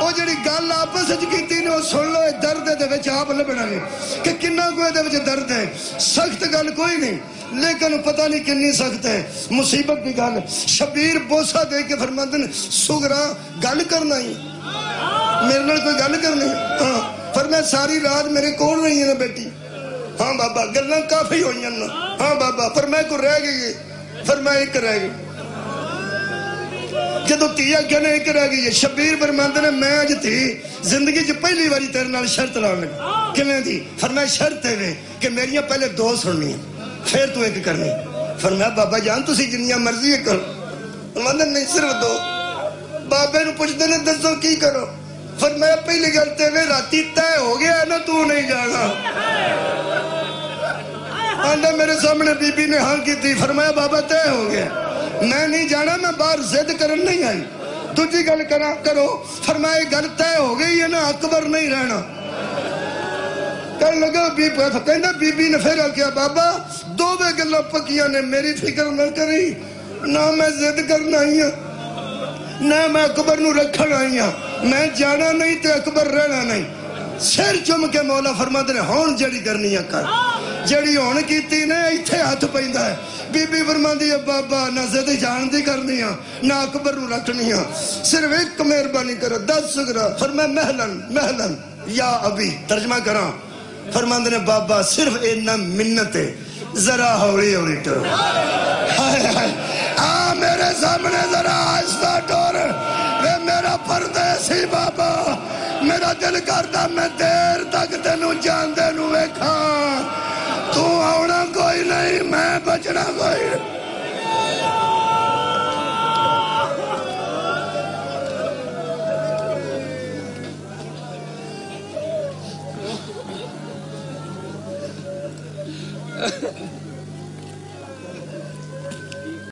او جڑی گل آپس جو کیتی نے وہ سن لو درد دے وچ آپ لبنا ہے کہ کنہ کوئی دے وچ درد ہے سخت گل کوئی نہیں لیکن پتہ نہیں کنی سخت ہے مصیبت کی گل شبیر بوسا دے کے فرماندن سگرا گل کرنا ہی میرے نال کوئی گل کرنی ہاں فرمایا ساری رات میرے کول رہی ہے نا بیٹی ہاں بابا گلاں کافی ہوئی ہیں ہاں بابا فرمایا کو رہ گئی فرمایا ایک رہ گئی جدو تیا کہنے ایک رہ گئی ہے شبیر فرماندن میں اج تھی زندگی جو پہلی باری تیرے نال شرط لاؤں لگا کہ میں دی فرمایا شرط ہے کہ میریاں پہلے 2 سننی ہیں پھر تو ایک کرنی فرمایا بابا جان تسی جنیاں مرضی ہے کرو فرماندن نہیں صرف 2 بابے نو پوچھ دینے دسو کی کرو فرمایا پہلی گلتے ہوئے راتی تے ہو گیا ہے نا تو نہیں جانا آندہ میرے سامنے بی بی نے ہاں کی تھی فرمایا بابا تے ہو گیا میں نہیں جانا میں باہر زد کرن نہیں آئی تجھے گل کرو فرمایا گل تے ہو گئی ہے نا اکبر نہیں رہنا کہنے لگا بی بی نے پھر کیا بابا 2 گلاں پکیاں نے میری فکر نہ کری نہ میں زد کرنا آئی ہوں نہ میں اکبر نو رکھن آئی ہوں میں جانا نہیں تے اکبر رہنا نہیں سر چم کے مولا فرماتے نے ہون جڑی کرنی ہے کر جڑی ہون کیتی نے ایتھے ہاتھ پیندا ہے بی بی فرماندی ہے بابا نہ زد جان دی کرنی ہے نہ اکبر نو رکھنی ہے صرف ایک مہربانی کرو 10 سگرا فرمایا محلن یا ابھی ترجمہ کراں فرماندے نے بابا صرف اینا منت ہے ذرا ہولی ہولی ٹرو ہائے ہائے آ میرے سامنے ذرا آہستہ ٹور وے میرا پردیسی بابا میرا دل کرتا میں دیر تک تینوں جاندے نو ویکھا تو آونا کوئی نہیں میں بچنا کوئی نہیں